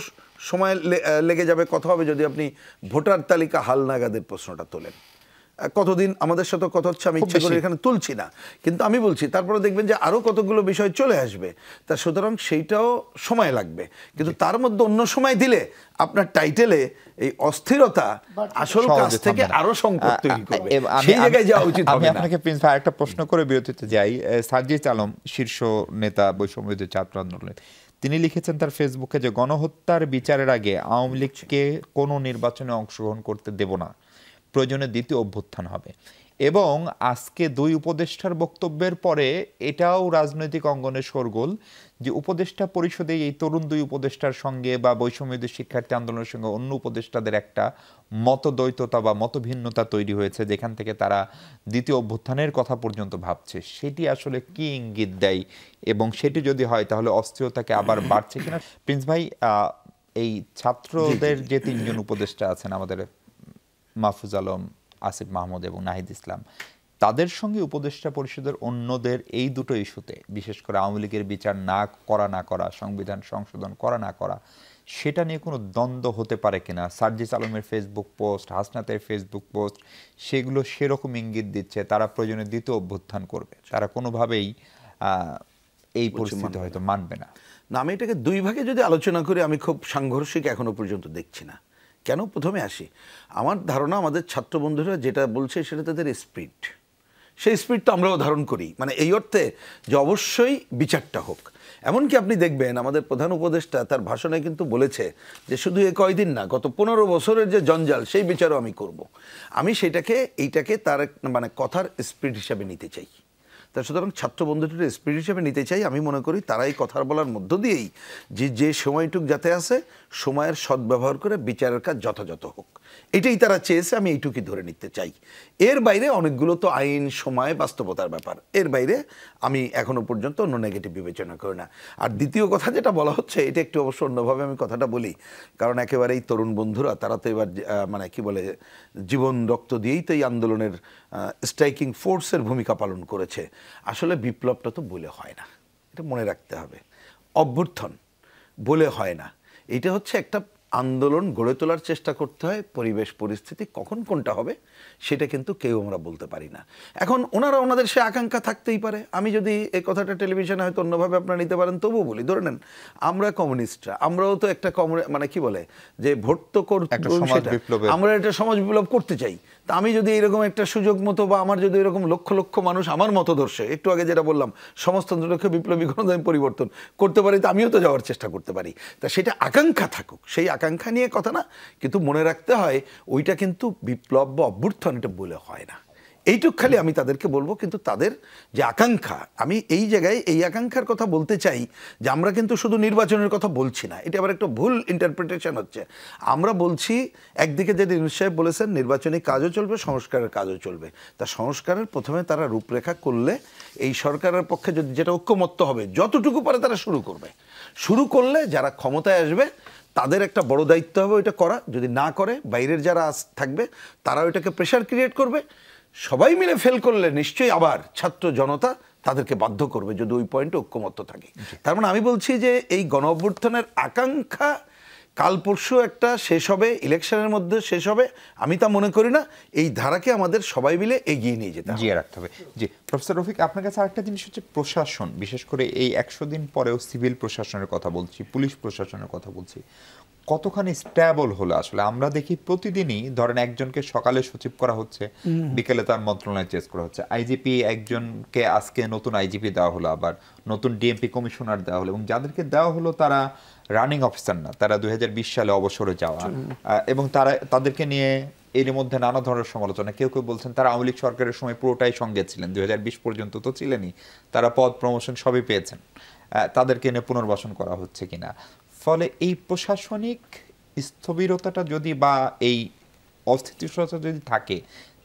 সময় লেগে যাবে, কথা হবে যদি আপনি ভোটার তালিকা হালনাগাদের প্রশ্নটা তোলেন। কতদিন আমাদের সাথে কথা হচ্ছে, আমি ইচ্ছা করে এখানে তুলছি না, কিন্তু আমি বলছি তারপরে দেখবেন যে আরও কতগুলো বিষয় চলে আসবে। তা সুতরাং সেইটাও সময় লাগবে, কিন্তু তার মধ্যে অন্য সময় দিলে আপনার টাইটেলে এই অস্থিরতা আসল কাজ থেকে আরো সংকট তৈরি করবে, সেই জায়গায় যাওয়া উচিত হবে না। আমি আপনাকে প্রিন্স ভাই একটা প্রশ্ন করে বিরতিতে যাই। সার্জিস আলম, শীর্ষ নেতা বৈষম্যবিরোধী ছাত্র আন্দোলনের, তিনি লিখেছেন তার ফেসবুকে যে গণহত্যার বিচারের আগে আওয়ামী লীগকে কোনো নির্বাচনে অংশগ্রহণ করতে দেব না, প্রয়োজনে দ্বিতীয় অভ্যুত্থান হবে। এবং আজকে দুই উপদেষ্টার বক্তব্যের পরে এটাও রাজনৈতিক অঙ্গনে শোরগোল যে উপদেষ্টা পরিষদে এই তরুণ দুই উপদেষ্টার সঙ্গে বা বৈষম্যবিরোধী শিক্ষার্থী আন্দোলনের সঙ্গে অন্য উপদেষ্টাদের একটা মতদ্বৈততা বা মতভিন্নতা তৈরি হয়েছে, যেখান থেকে তারা দ্বিতীয় অভ্যুত্থানের কথা পর্যন্ত ভাবছে। সেটি আসলে কি ইঙ্গিত দেয়, এবং সেটি যদি হয় তাহলে অস্থিরতাকে আবার বাড়ছে কিনা? প্রিন্স ভাই, এই ছাত্রদের যে তিনজন উপদেষ্টা আছেন, আমাদের মাহফুজ আলম, আসিফ মাহমুদ এবং নাহিদ ইসলাম, তাদের সঙ্গে উপদেষ্টা পরিষদের অন্যদের এই দুটো ইস্যুতে, বিশেষ করে আওয়ামী লীগের বিচার না করা, সংবিধান সংশোধন করা না করা, সেটা নিয়ে কোনো দ্বন্দ্ব হতে পারে কিনা? সার্জিস আলমের ফেসবুক পোস্ট, হাসনাতের ফেসবুক পোস্ট, সেগুলো সেরকম ইঙ্গিত দিচ্ছে তারা প্রয়োজনে দ্বিতীয় অভ্যুত্থান করবে, তারা কোনোভাবেই এই পরিস্থিতি হয়তো মানবে না। না, আমি এটাকে দুই ভাগে যদি আলোচনা করি, আমি খুব সাংঘর্ষিক এখনো পর্যন্ত দেখছি না। কেন? প্রথমে আসি, আমার ধারণা আমাদের ছাত্র বন্ধুরা যেটা বলছে সেটা তাদের স্পিরিট, সেই স্পিরিট তো আমরাও ধারণ করি, মানে এই অর্থে যে অবশ্যই বিচারটা হোক। এমনকি আপনি দেখবেন আমাদের প্রধান উপদেষ্টা তার ভাষণে কিন্তু বলেছে যে শুধু এ কয়দিন না, গত 15 বছরের যে জঞ্জাল সেই বিচারও আমি করব। আমি এইটাকে তার মানে কথার স্পিরিট হিসাবে নিতে চাই। তা সুতরাং ছাত্র বন্ধুটির স্পিরিট হিসেবে নিতে চাই। আমি মনে করি তারা এই কথা বলার মধ্য দিয়েই যে সময়টুক যাতে আছে, সময়ের সদ্ব্যবহার করে বিচারের কাজ যথাযথ হোক, এটাই তারা চেয়েছে। আমি এইটুকুই ধরে নিতে চাই। এর বাইরে অনেকগুলো তো আইন, সময়, বাস্তবতার ব্যাপার, এর বাইরে আমি এখনো পর্যন্ত অন্য নেগেটিভ বিবেচনা করি না। আর দ্বিতীয় কথা যেটা বলা হচ্ছে, এটা একটু অবশ্য অন্যভাবে আমি কথাটা বলি, কারণ একেবারেই তরুণ বন্ধুরা তারা তো এবার মানে কি বলে, জীবন রক্ত দিয়েই তো এই আন্দোলনের স্ট্রাইকিং ফোর্সের ভূমিকা পালন করেছে। আসলে বিপ্লবটা তো বলে হয় না, এটা মনে রাখতে হবে। অভ্যুত্থান বলে হয় না, এটা হচ্ছে একটা আন্দোলন গড়ে তোলার চেষ্টা করতে হয়, পরিবেশ পরিস্থিতি কখন কোনটা হবে সেটা কিন্তু কেউ আমরা বলতে পারি না। এখন ওনারা ওনাদের সে আকাঙ্ক্ষা থাকতেই পারে। আমি যদি এই কথাটা টেলিভিশনে হয়তো অন্যভাবে আপনারা নিতে পারেন, তবুও বলি, ধরে নেন আমরা কমিউনিস্টরা, আমরাও তো একটা মানে কি বলে যে ভোট তো আমরা একটা সমাজ বিপ্লব করতে চাই। তা আমি যদি এরকম একটা সুযোগ মতো, বা আমার যদি এরকম লক্ষ লক্ষ মানুষ আমার মতদর্শে, একটু আগে যেটা বললাম সমাজতন্ত্রকে বিপ্লবী গণতন্ত্র পরিবর্তন করতে পারি, তা আমিও তো যাওয়ার চেষ্টা করতে পারি। তা সেটা আকাঙ্ক্ষা থাকুক, সেই আকাঙ্ক্ষা নিয়ে কথা না, কিন্তু মনে রাখতে হয় ওইটা কিন্তু বিপ্লব বা অভ্যুত্থান এটা বলে হয় না। এইটুক খালি আমি তাদেরকে বলবো। কিন্তু তাদের যে আকাঙ্ক্ষা, আমি এই জায়গায় এই আকাঙ্ক্ষার কথা বলতে চাই যে আমরা কিন্তু শুধু নির্বাচনের কথা বলছি না, এটা আবার একটা ভুল ইন্টারপ্রিটেশন হচ্ছে। আমরা বলছি একদিকে যে ইউনূস সাহেব বলেছেন নির্বাচনী কাজও চলবে, সংস্কারের কাজও চলবে। তা সংস্কারের প্রথমে তারা রূপরেখা করলে এই সরকারের পক্ষে যদি যেটা ঐক্যমত্য হবে, যতটুকু পারে তারা শুরু করলে যারা ক্ষমতায় আসবে তাদের একটা বড় দায়িত্ব হবে ওইটা করা। যদি না করে বাইরের যারা থাকবে তারা ওইটাকে প্রেশার ক্রিয়েট করবে। সবাই মিলে ফেল করলে নিশ্চয়ই আবার ছাত্র জনতা তাদেরকে বাধ্য করবে, যদি ওই পয়েন্টে ঐক্যমত্য থাকে। তার মানে আমি বলছি যে এই গণ অভ্যুত্থানের আকাঙ্ক্ষা কাল পরশু একটা শেষ হবে, ইলেকশনের মধ্যে শেষ হবে, আমি তা মনে করি না। এই ধারাকে আমাদের সবাই মিলে এগিয়ে নিয়ে যেতে হবে, রাখতে হবে। জি প্রফেসর রফিক, আপনার কাছে আরেকটা জিনিস হচ্ছে প্রশাসন, বিশেষ করে এই 100 দিন পরেও সিভিল প্রশাসনের কথা বলছি, পুলিশ প্রশাসনের কথা বলছি, কতখানি স্ট্যাবল হলো আসলে? আমরা দেখি প্রতিদিনই ধরেন একজনকে সকালে সচিব করা হচ্ছে, বিকেলে তার মন্ত্রণালয়ে চেঞ্জ করা হচ্ছে। আইজিপি একজনকে আজকে নতুন আইজিপি দেওয়া হলো, আবার নতুন ডিএমপি কমিশনার দেওয়া হলো, এবং যাদেরকে দেওয়া হলো তারা রানিং অফিসার না, তারা 2020 সালে অবসরে যাওয়া, এবং তাদেরকে নিয়ে এর মধ্যে নানা ধরনের সমালোচনা। কেউ কেউ বলছেন তারা আওয়ামী লীগ সরকারের সময় পুরোটাই সঙ্গে ছিলেন, 2020 পর্যন্ত তো ছিলেনই, তারা পদ প্রমোশন সবই পেয়েছেন, তাদেরকে এনে পুনর্বাসন করা হচ্ছে কিনা। ফলে এই প্রশাসনিক স্থবিরতাটা যদি বা এই অস্থিতিশীলতা যদি থাকে,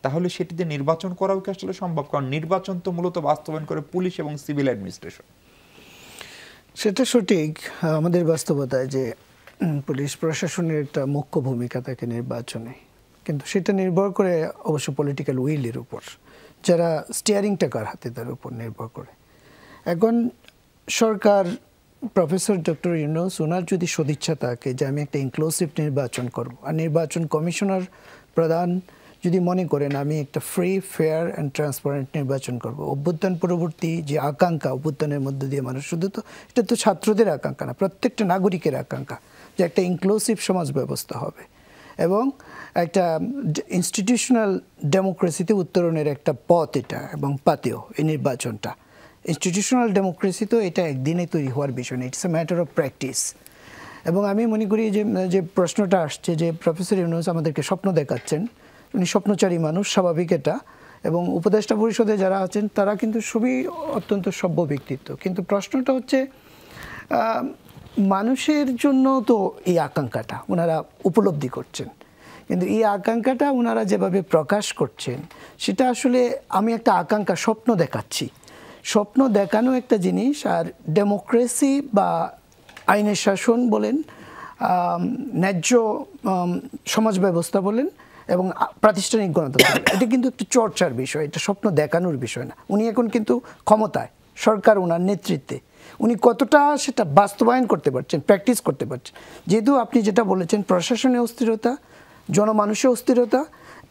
তাহলে সেটিতে নির্বাচন করাও কি আসলে সম্ভব? কারণ নির্বাচন তো মূলত বাস্তবায়ন করে পুলিশ এবং সিভিল অ্যাডমিনিস্ট্রেশন। সেটা সঠিক। আমাদের বাস্তবতায় যে পুলিশ প্রশাসনের একটা মুখ্য ভূমিকা থাকে নির্বাচনে, কিন্তু সেটা নির্ভর করে অবশ্য পলিটিক্যাল উইলের উপর, যারা স্টিয়ারিংটা কার হাতে তার উপর নির্ভর করে। এখন সরকার, প্রফেসর ডক্টর ইউনূস, ওনার যদি সদিচ্ছা থাকে যে আমি একটা ইনক্লুসিভ নির্বাচন করব, আর নির্বাচন কমিশনার প্রধান যদি মনে করেন আমি একটা ফ্রি, ফেয়ার অ্যান্ড ট্রান্সপারেন্ট নির্বাচন করব, অভ্যুত্থান পরবর্তী যে আকাঙ্ক্ষা, অভ্যুত্থানের মধ্যে দিয়ে মানুষ, শুধু তো এটা তো ছাত্রদের আকাঙ্ক্ষা না, প্রত্যেকটা নাগরিকের আকাঙ্ক্ষা যে একটা ইনক্লুসিভ সমাজ ব্যবস্থা হবে এবং একটা ইনস্টিটিউশনাল ডেমোক্রেসিতে উত্তরণের একটা পথ এটা, এবং পাতেও এই নির্বাচনটা। ইনস্টিটিউশনাল ডেমোক্রেসি তো এটা একদিনে তৈরি হওয়ার বিষয় না, it's a matter of practice. এবং আমি মনে করি যে প্রশ্নটা আসছে যে প্রফেসর ইউনূস আমাদেরকে স্বপ্ন দেখাচ্ছেন, উনি স্বপ্নচারী মানুষ, স্বাভাবিক এটা, এবং উপদেষ্টা পরিষদে যারা আছেন তারা কিন্তু সবই অত্যন্ত সভ্য ব্যক্তিত্ব। কিন্তু প্রশ্নটা হচ্ছে মানুষের জন্য তো এই আকাঙ্ক্ষাটা ওনারা উপলব্ধি করছেন, কিন্তু এই আকাঙ্ক্ষাটা ওনারা যেভাবে প্রকাশ করছেন সেটা আসলে আমি একটা আকাঙ্ক্ষা, স্বপ্ন দেখাচ্ছি। স্বপ্ন দেখানো একটা জিনিস, আর ডেমোক্রেসি বা আইনের শাসন বলেন, ন্যায্য সমাজ ব্যবস্থা বলেন, এবং প্রাতিষ্ঠানিক গণতন্ত্র, এটা কিন্তু একটু চর্চার বিষয়, এটা স্বপ্ন দেখানোর বিষয় না। উনি এখন কিন্তু ক্ষমতায়, সরকার ওনার নেতৃত্বে, উনি কতটা সেটা বাস্তবায়ন করতে পারছেন, প্র্যাকটিস করতে পারছেন। যেহেতু আপনি যেটা বলেছেন প্রশাসনের অস্থিরতা, জনমানুষের অস্থিরতা,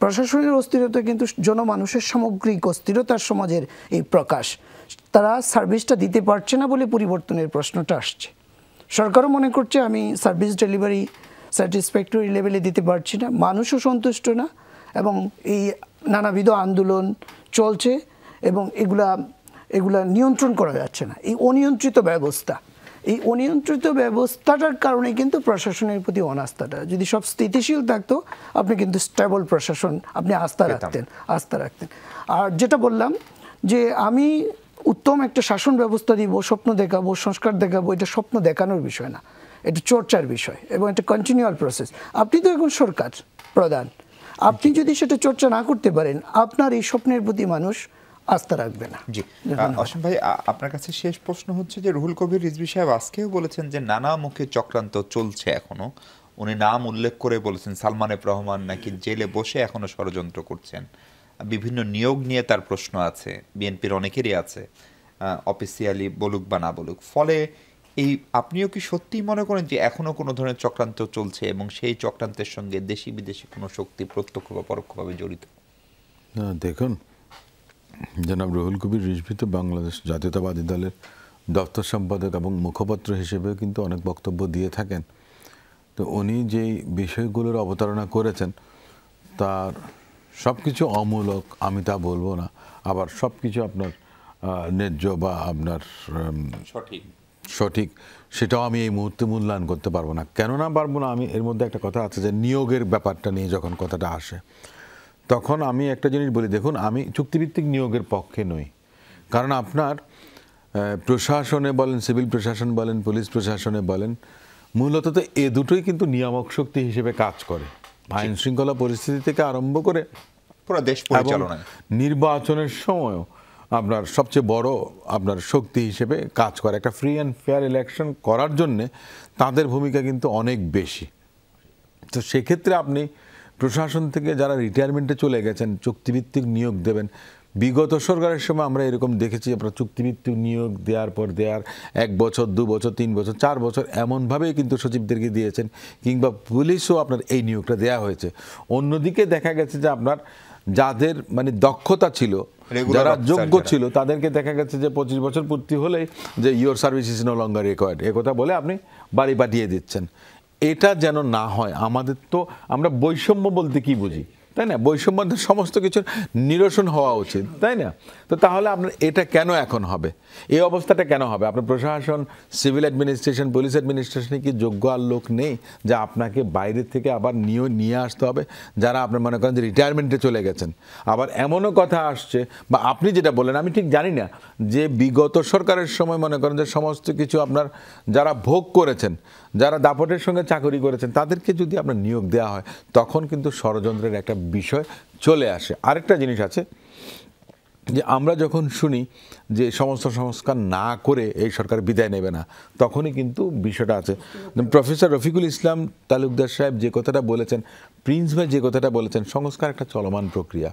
প্রশাসনের অস্থিরতা কিন্তু জনমানুষের সামগ্রিক অস্থিরতার সমাজের এই প্রকাশ। তারা সার্ভিসটা দিতে পারছে না বলে পরিবর্তনের প্রশ্নটা আসছে। সরকারও মনে করছে আমি সার্ভিস ডেলিভারি স্যাটিসফ্যাক্টরি লেভেলে দিতে পারছি না, মানুষও সন্তুষ্ট না, এবং এই নানাবিধ আন্দোলন চলছে এবং এগুলা নিয়ন্ত্রণ করা যাচ্ছে না। এই অনিয়ন্ত্রিত ব্যবস্থা, এই অনিয়ন্ত্রিত ব্যবস্থাটার কারণে কিন্তু প্রশাসনের প্রতি অনাস্থাটা, যদি সব স্থিতিশীল থাকতো আপনি কিন্তু স্টেবল প্রশাসন আপনি আস্থা রাখতেন। আর যেটা বললাম যে আমি উত্তম একটা শাসন ব্যবস্থা দিব, স্বপ্ন দেখাবো, সংস্কার দেখাবো, এটা স্বপ্ন দেখানোর বিষয় না, এটা চর্চার বিষয় এবং এটা কন্টিনিউয়াল প্রসেস। আপনি তো এখন সরকার প্রধান, আপনি যদি সেটা চর্চা না করতে পারেন আপনার এই স্বপ্নের প্রতি মানুষ আস্থা রাখবে না। জি অসীম ভাই, আপনার কাছে শেষ প্রশ্ন হচ্ছে যে রুহুল কবির রিজভী সাহেব আজকেও বলেছেন যে নানা মুখে চক্রান্ত চলছে এখনো। উনি নাম উল্লেখ করে বলেছেন সালমান এফ রহমান নাকি জেলে বসে এখনো ষড়যন্ত্র করছেন। বিভিন্ন নিয়োগ নিয়ে তার প্রশ্ন আছে, বিএনপির অনেকেরই আছে, অফিসিয়ালি বলুক বা না বলুক। ফলে এই আপনিও কি সত্যিই মনে করেন যে এখনো কোনো ধরনের চক্রান্ত চলছে এবং সেই চক্রান্তের সঙ্গে দেশি বিদেশি কোনো শক্তি প্রত্যক্ষ বা পরোক্ষভাবে জড়িত? না, দেখুন, জনাব রুহুল কবির রিজভী তো বাংলাদেশ জাতীয়তাবাদী দলের দপ্তর সম্পাদক এবং মুখপাত্র হিসেবেও কিন্তু অনেক বক্তব্য দিয়ে থাকেন। তো উনি যেই বিষয়গুলোর অবতারণা করেছেন তার সব কিছু অমূলক আমি তা বলবো না, আবার সব কিছু আপনার ন্যায্য বা আপনার সঠিক সেটাও আমি এই মুহূর্তে মূল্যায়ন করতে পারবো না। কেননা পারবো না, আমি এর মধ্যে একটা কথা আছে যে নিয়োগের ব্যাপারটা নিয়ে যখন কথাটা আসে তখন আমি একটা জিনিস বলি, দেখুন আমি চুক্তিভিত্তিক নিয়োগের পক্ষে নই। কারণ আপনার প্রশাসনে বলেন, সিভিল প্রশাসন বলেন, পুলিশ প্রশাসনে বলেন, মূলত তো এ দুটোই কিন্তু নিয়ামক শক্তি হিসেবে কাজ করে আইন শৃঙ্খলা পরিস্থিতি থেকে আরম্ভ করে পুরো দেশ পরিচালনায়, নির্বাচনের সময়ও আপনার সবচেয়ে বড় আপনার শক্তি হিসেবে কাজ করে। একটা ফ্রি অ্যান্ড ফেয়ার ইলেকশন করার জন্যে তাদের ভূমিকা কিন্তু অনেক বেশি। তো সেক্ষেত্রে আপনি প্রশাসন থেকে যারা রিটায়ারমেন্টে চলে গেছেন চুক্তিভিত্তিক নিয়োগ দেবেন, বিগত সরকারের সময় আমরা এরকম দেখেছি, আপনার চুক্তিভিত্তিক নিয়োগ দেওয়ার পর দেওয়ার 1 বছর 2 বছর 3 বছর 4 বছর এমনভাবেই কিন্তু সচিবদেরকে দিয়েছেন, কিংবা পুলিশও আপনার এই নিয়োগটা দেওয়া হয়েছে। অন্যদিকে দেখা গেছে যে আপনার যাদের মানে দক্ষতা ছিল, যারা যোগ্য ছিল, তাদেরকে দেখা গেছে যে 25 বছর পূর্তি হলেই যে your service is no longer required এ কথা বলে আপনি বাড়ি পাঠিয়ে দিচ্ছেন। এটা যেন না হয়। আমাদের তো আমরা বৈষম্য বলতে কি বুঝি, তাই না? বৈষম্যের সমস্ত কিছু নিরসন হওয়া উচিত, তাই না? তো তাহলে আপনার এটা কেন এখন হবে, এই অবস্থাটা কেন হবে? আপনার প্রশাসন, সিভিল অ্যাডমিনিস্ট্রেশন, পুলিশ অ্যাডমিনিস্ট্রেশনে কি যোগ্য আর লোক নেই যা আপনাকে বাইরে থেকে আবার নিয়ে আসতে হবে, যারা আপনার মনে করেন যে রিটায়ারমেন্টে চলে গেছেন? আবার এমনও কথা আসছে, বা আপনি যেটা বললেন আমি ঠিক জানি না, যে বিগত সরকারের সময় মনে করেন যে সমস্ত কিছু আপনার যারা ভোগ করেছেন, যারা দাপটের সঙ্গে চাকরি করেছেন, তাদেরকে যদি আপনার নিয়োগ দেওয়া হয় তখন কিন্তু ষড়যন্ত্রের একটা বিষয় চলে আসে। আরেকটা জিনিস আছে যে আমরা যখন শুনি যে সমস্ত সংস্কার না করে এই সরকার বিদায় নেবে না, তখনই কিন্তু বিষয়টা আছে। প্রফেসর রফিকুল ইসলাম তালুকদার সাহেব যে কথাটা বলেছেন, প্রিন্স ভাই যে কথাটা বলেছেন, সংস্কার একটা চলমান প্রক্রিয়া।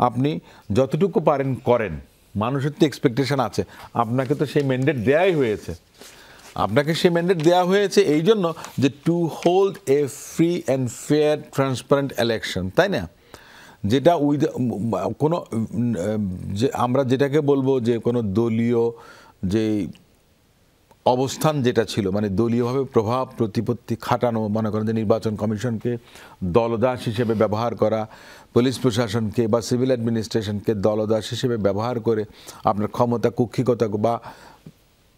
আপনি যতটুকু পারেন করেন, মানুষের তো এক্সপেকটেশন আছে, আপনাকে তো সেই ম্যান্ডেট দেওয়াই হয়েছে। আপনাকে সেই ম্যান্ডেট দেওয়া হয়েছে এই জন্য যে to hold a free and fair transparent election, তাই না? যেটা কোনো যে আমরা যেটাকে বলবো যে কোনো দলীয় যে অবস্থান যেটা ছিল, মানে দলীয়ভাবে প্রভাব প্রতিপত্তি খাটানো, মনে করেন যে নির্বাচন কমিশনকে দলদাস হিসেবে ব্যবহার করা, পুলিশ প্রশাসনকে বা সিভিল অ্যাডমিনিস্ট্রেশনকে দলদাস হিসেবে ব্যবহার করে আপনার ক্ষমতা কুক্ষিগতা বা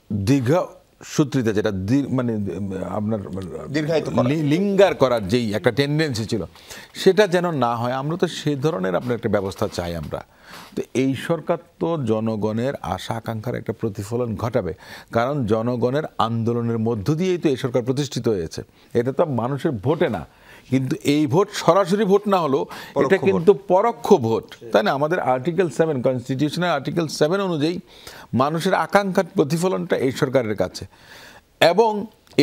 দীর্ঘ সূত্রিতা, যেটা মানে আপনার লিঙ্গার করার যেই একটা টেন্ডেন্সি ছিল, সেটা যেন না হয়। আমরা তো সেই ধরনের আপনার একটা ব্যবস্থা চাই আমরা। তো এই সরকার তো জনগণের আশা আকাঙ্ক্ষার একটা প্রতিফলন ঘটাবে, কারণ জনগণের আন্দোলনের মধ্য দিয়েই তো এই সরকার প্রতিষ্ঠিত হয়েছে। এটা তো মানুষের ভোটে না, কিন্তু এই ভোট সরাসরি ভোট না হলেও এটা কিন্তু পরোক্ষ ভোট, তাই না? আমাদের আর্টিকেল 7 কনস্টিটিউশনের আর্টিকেল 7 অনুযায়ী মানুষের আকাঙ্ক্ষার প্রতিফলনটা এই সরকারের কাছে। এবং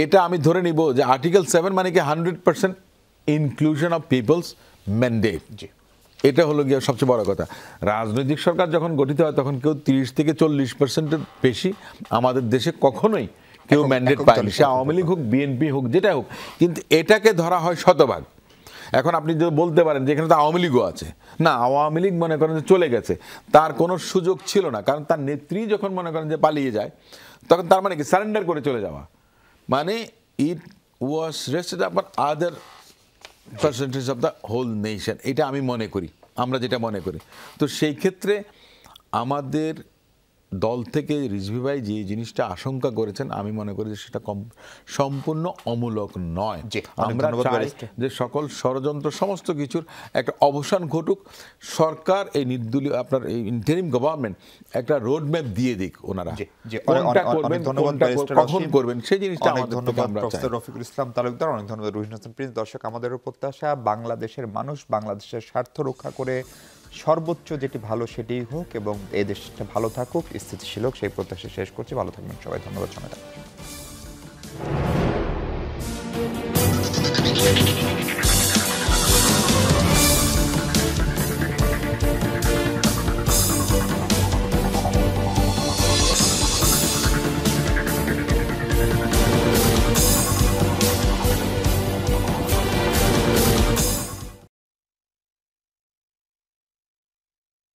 এটা আমি ধরে নিব যে আর্টিকেল 7 মানে কি 100% ইনক্লুশন অফ পিপলস ম্যান্ডেট। এটা হলো গিয়ে সবচেয়ে বড় কথা। রাজনৈতিক সরকার যখন গঠিত হয় তখন কেউ 30 থেকে 40%-এর বেশি আমাদের দেশে কখনোই কেউ ম্যান্ডেট পায়নি, সে আওয়ামী লীগ হোক, বিএনপি হোক, যেটা হোক, কিন্তু এটাকে ধরা হয় শতভাগ। এখন আপনি যদি বলতে পারেন যে এখানে তো আওয়ামী লীগও আছে, না, আওয়ামী লীগ মনে করেন যে চলে গেছে, তার কোনো সুযোগ ছিল না, কারণ তার নেত্রী যখন মনে করেন যে পালিয়ে যায় তখন তার মানে কি সারেন্ডার করে চলে যাওয়া, মানে ইট was rested upon other percentage of the whole nation. এটা আমি মনে করি, আমরা যেটা মনে করি। তো সেই ক্ষেত্রে আমাদের দল থেকে রিজভী ভাই যে জিনিসটা আশঙ্কা করেছেন, আমি মনে করি যে সেটা সম্পূর্ণ অমূলক নয়। আমরা চাই যে সকল ষড়যন্ত্র, সমস্ত কিছুর একটা অবসান ঘটুক। সরকার এই নির্দলীয় আপনার এই ইন্টারিম গভর্নমেন্ট একটা রোড ম্যাপ দিয়ে দিক, ওনারা কোনটা করবেন, কোনটা কখন করবেন, সেই জিনিসটা আমাদের থেকে আমরা চাই। প্রফেসর রফিকুল ইসলাম তালুকদার, অনেক ধন্যবাদ। রুহিন হাসান প্রিন্স। দর্শক, আমাদেরও প্রত্যাশা বাংলাদেশের মানুষ বাংলাদেশের স্বার্থ রক্ষা করে সর্বোচ্চ যেটি ভালো সেটিই হোক এবং এই দেশটা ভালো থাকুক, স্থিতিশীল হোক, সেই প্রত্যাশা শেষ করছি। ভালো থাকবেন সবাই, ধন্যবাদ। সময় ধন্যবাদ।